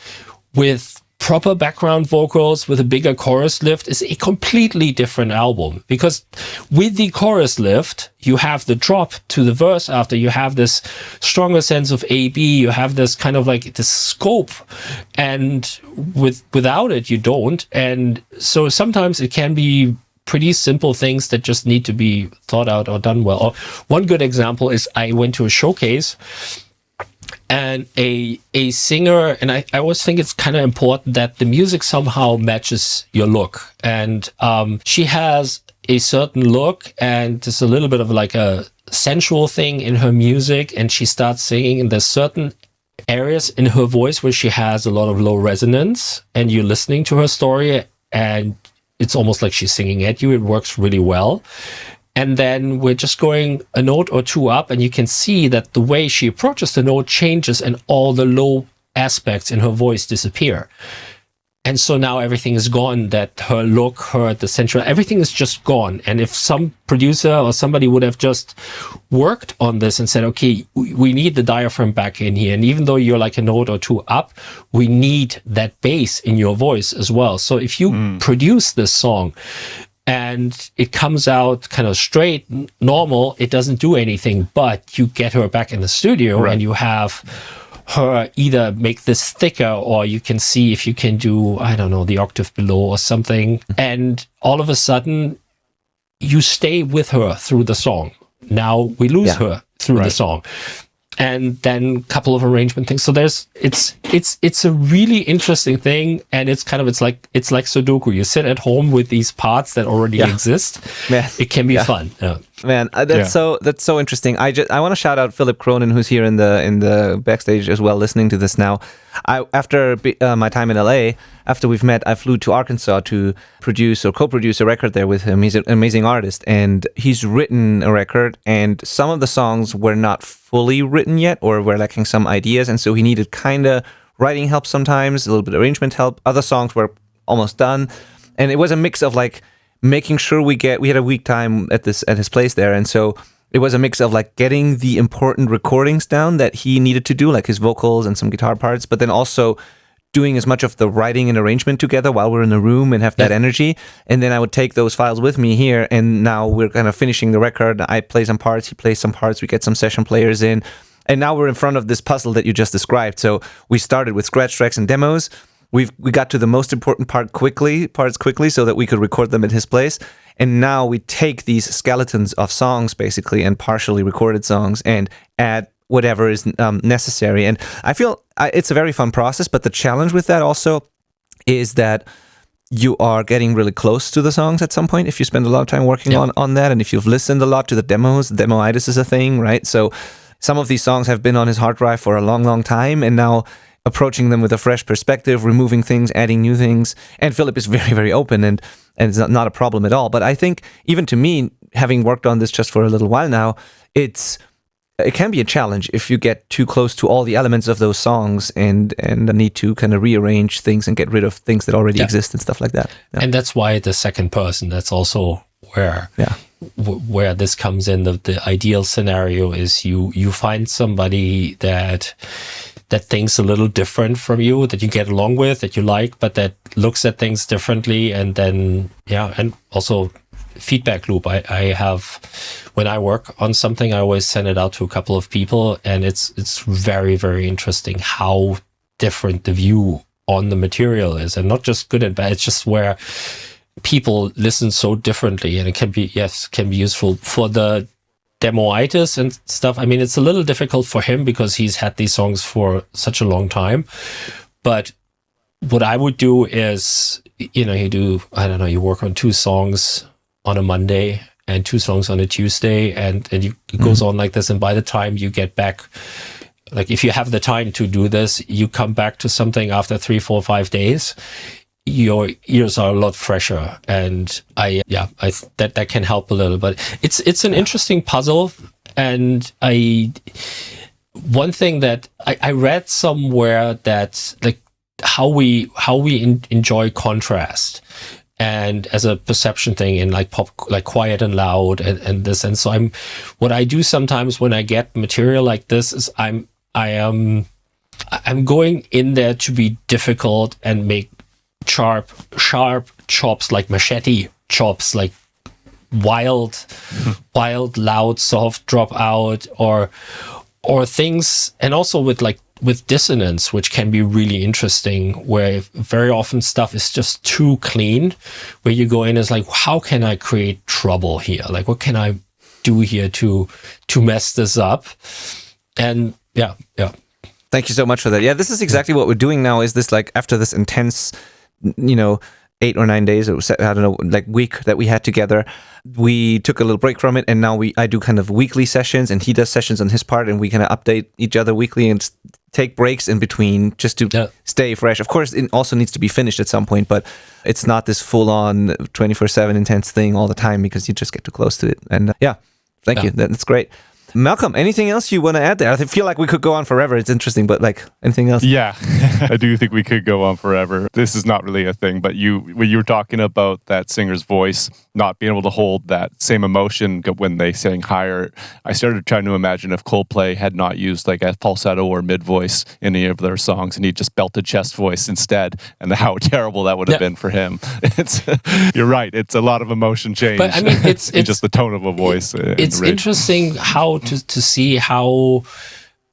with proper background vocals with a bigger chorus lift is a completely different album, because with the chorus lift you have the drop to the verse after, you have this stronger sense of A-B, you have this kind of like this scope, and without it you don't. And so sometimes it can be pretty simple things that just need to be thought out or done well. One good example is I went to a showcase, and a singer, and I always think it's kind of important that the music somehow matches your look. And she has a certain look, and there's a little bit of like a sensual thing in her music, and she starts singing, and there's certain areas in her voice where she has a lot of low resonance, and you're listening to her story, and it's almost like she's singing at you. It works really well. And then we're just going a note or two up, and you can see that the way she approaches the note changes, and all the low aspects in her voice disappear. And so now everything is gone, that her look, the sensual, everything is just gone. And if some producer or somebody would have just worked on this and said, okay, we need the diaphragm back in here, and even though you're like a note or two up, we need that bass in your voice as well. So if you produce this song, and it comes out kind of straight, normal, it doesn't do anything, but you get her back in the studio, and you have her either make this thicker, or you can see if you can do, I don't know, the octave below or something. And all of a sudden, you stay with her through the song. Now we lose her through the song. And then a couple of arrangement things. So it's a really interesting thing, and it's like Sudoku. You sit at home with these parts that already exist. Man. It can be fun. Yeah. Man, that's so interesting. I want to shout out Philip Cronin, who's here in the backstage as well, listening to this now. After my time in LA, after we've met, I flew to Arkansas to produce or co-produce a record there with him. He's an amazing artist, and he's written a record, and some of the songs were not fully written yet, or were lacking some ideas, and so he needed kind of writing help sometimes, a little bit of arrangement help. Other songs were almost done, and it was a mix of like making sure we had a week time at his place there, and so it was a mix of like getting the important recordings down that he needed to do, like his vocals and some guitar parts, but then also doing as much of the writing and arrangement together while we're in the room and have that energy. And then I would take those files with me here, and now we're kind of finishing the record. I play some parts, he plays some parts, we get some session players in, and now we're in front of this puzzle that you just described. So we started with scratch tracks and demos. We got to the most important parts quickly so that we could record them at his place. And now we take these skeletons of songs basically, and partially recorded songs, and add whatever is necessary. And I feel it's a very fun process, but the challenge with that also is that you are getting really close to the songs at some point if you spend a lot of time working on that, and if you've listened a lot to the demos. Demoitis is a thing, right? So some of these songs have been on his hard drive for a long, long time, and now approaching them with a fresh perspective, removing things, adding new things. And Philip is very, very open, and it's not a problem at all. But I think even to me, having worked on this just for a little while now, it can be a challenge if you get too close to all the elements of those songs and need to kind of rearrange things and get rid of things that already exist and stuff like that. Yeah. And that's why the second person, that's also where this comes in. The ideal scenario is you find somebody that thinks a little different from you, that you get along with, that you like, but that looks at things differently. And then, and also feedback loop. I have, when I work on something, I always send it out to a couple of people, and it's very, very interesting how different the view on the material is, and not just good and bad. It's just where people listen so differently, and it can be useful for the demoitis and stuff. I mean, it's a little difficult for him because he's had these songs for such a long time. But what I would do is, you work on 2 songs on a Monday and 2 songs on a Tuesday, and it goes on like this. And by the time you get back, like if you have the time to do this, you come back to something after 3, 4, 5 days, your ears are a lot fresher. And that can help a little, but it's an interesting puzzle. And one thing that I read somewhere that like how we enjoy contrast, and as a perception thing in like pop, like quiet and loud and this. And so what I do sometimes when I get material like this is I'm going in there to be difficult and make sharp chops, like machete chops, like wild, loud, soft drop out, or things, and also with dissonance, which can be really interesting, where very often stuff is just too clean, where you go in as like, how can I create trouble here? Like, what can I do here to mess this up? And yeah. Thank you so much for that. Yeah, this is exactly what we're doing now. Is this like after this intense, 8 or 9 days, week that we had together, we took a little break from it, and now I do kind of weekly sessions, and he does sessions on his part, and we kind of update each other weekly and take breaks in between just to stay fresh. Of course, it also needs to be finished at some point, but it's not this full-on 24/7 intense thing all the time, because you just get too close to it. And thank you. That's great. Malcolm, anything else you want to add there? I feel like we could go on forever. It's interesting, but like anything else? Yeah, I do think we could go on forever. This is not really a thing, but when you were talking about that singer's voice not being able to hold that same emotion when they sang higher, I started trying to imagine if Coldplay had not used like a falsetto or mid voice in any of their songs, and he just belted chest voice instead, and how terrible that would have been for him. You're right. It's a lot of emotion change. But I mean, it's just the tone of a voice. It's interesting how to see how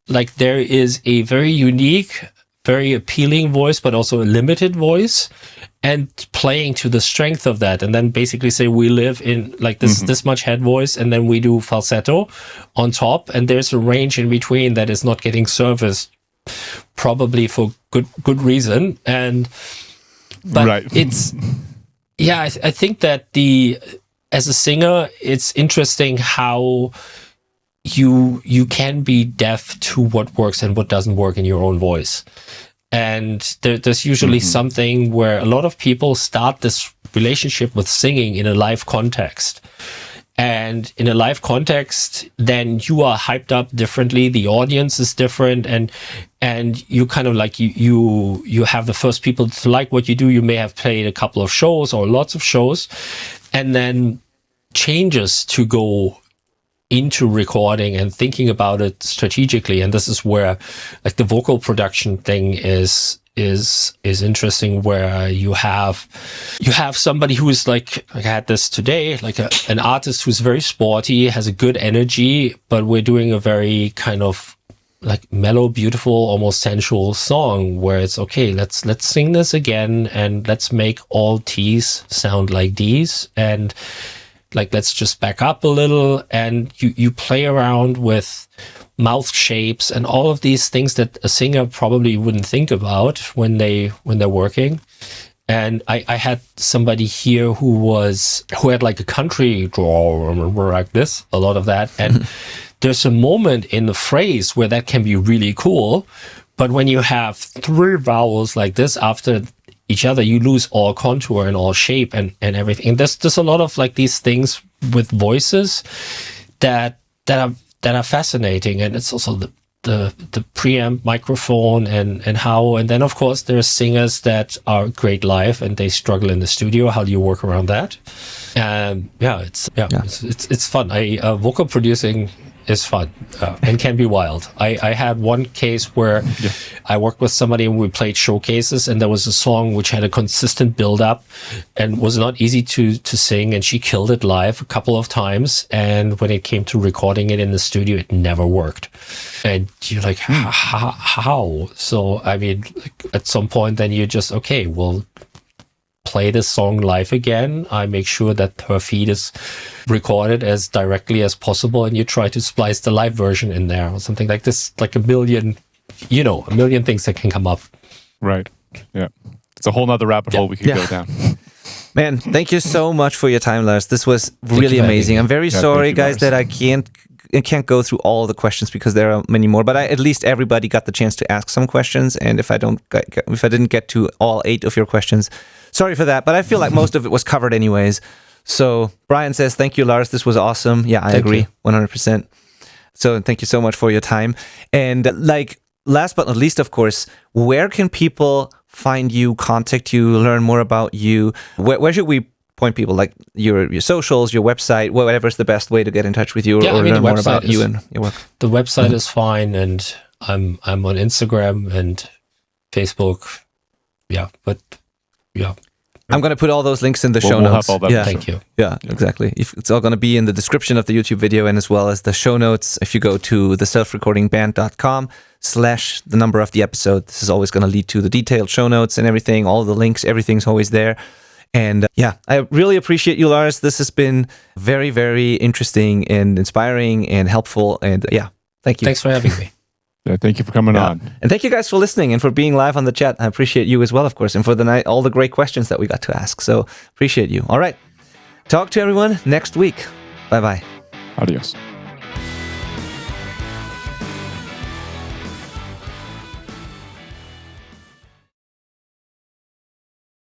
like there is a very unique, very appealing voice, but also a limited voice, and playing to the strength of that, and then basically say we live in like this much head voice, and then we do falsetto on top, and there's a range in between that is not getting serviced, probably for good reason. But it's I think that as a singer, it's interesting how you can be deaf to what works and what doesn't work in your own voice. And there's usually something where a lot of people start this relationship with singing in a live context. And in a live context, then you are hyped up differently. The audience is different, and you kind of like you have the first people to like what you do. You may have played a couple of shows or lots of shows, and then changes to go into recording and thinking about it strategically. And this is where like the vocal production thing is interesting, where you have somebody who is like I had this today, like an artist who's very sporty, has a good energy, but we're doing a very kind of like mellow, beautiful, almost sensual song where it's okay, let's sing this again, and let's make all T's sound like D's, and like, let's just back up a little, and you play around with mouth shapes and all of these things that a singer probably wouldn't think about when they're working. And I had somebody here who had like a country draw like this, a lot of that. And there's a moment in the phrase where that can be really cool. But when you have 3 vowels like this after each other, you lose all contour and all shape and everything. And there's a lot of like these things with voices that are fascinating. And it's also the the preamp microphone and how, and then of course there are singers that are great live and they struggle in the studio. How do you work around that? And it's fun. Vocal producing is fun and can be wild. I had one case where I worked with somebody and we played showcases, and there was a song which had a consistent build up and was not easy to sing, and she killed it live a couple of times, and when it came to recording it in the studio, it never worked. And you're like, how? So I mean, like, at some point then you just, okay, well, play this song live again. I make sure that her feed is recorded as directly as possible, and you try to splice the live version in there or something like this, like a million things that can come up. Right. Yeah. It's a whole nother rabbit hole we could go down. Man, thank you so much for your time, Lars. This was really amazing. I'm very sorry, guys, that I can't go through all the questions because there are many more, but at least everybody got the chance to ask some questions. And if I didn't get to all 8 of your questions, sorry for that, but I feel like most of it was covered anyways. So Brian says, thank you, Lars. This was awesome. Yeah, I agree 100%. So thank you so much for your time. And like last but not least, of course, where can people find you, contact you, learn more about you? Where should we point people? Like your socials, your website, whatever's the best way to get in touch with you or learn more about you and your work. The website is fine, and I'm on Instagram and Facebook. Yeah, but yeah. I'm going to put all those links in the show notes. Have all that. Yeah. Thank you. Yeah, exactly. It's all going to be in the description of the YouTube video, and as well as the show notes. If you go to the selfrecordingband.com/the number of the episode, this is always going to lead to the detailed show notes and everything, all the links, everything's always there. And I really appreciate you, Lars. This has been very, very interesting and inspiring and helpful. And thank you. Thanks for having me. Thank you for coming on. And thank you guys for listening and for being live on the chat. I appreciate you as well, of course, and for the night, all the great questions that we got to ask. So appreciate you. All right. Talk to everyone next week. Bye-bye. Adios.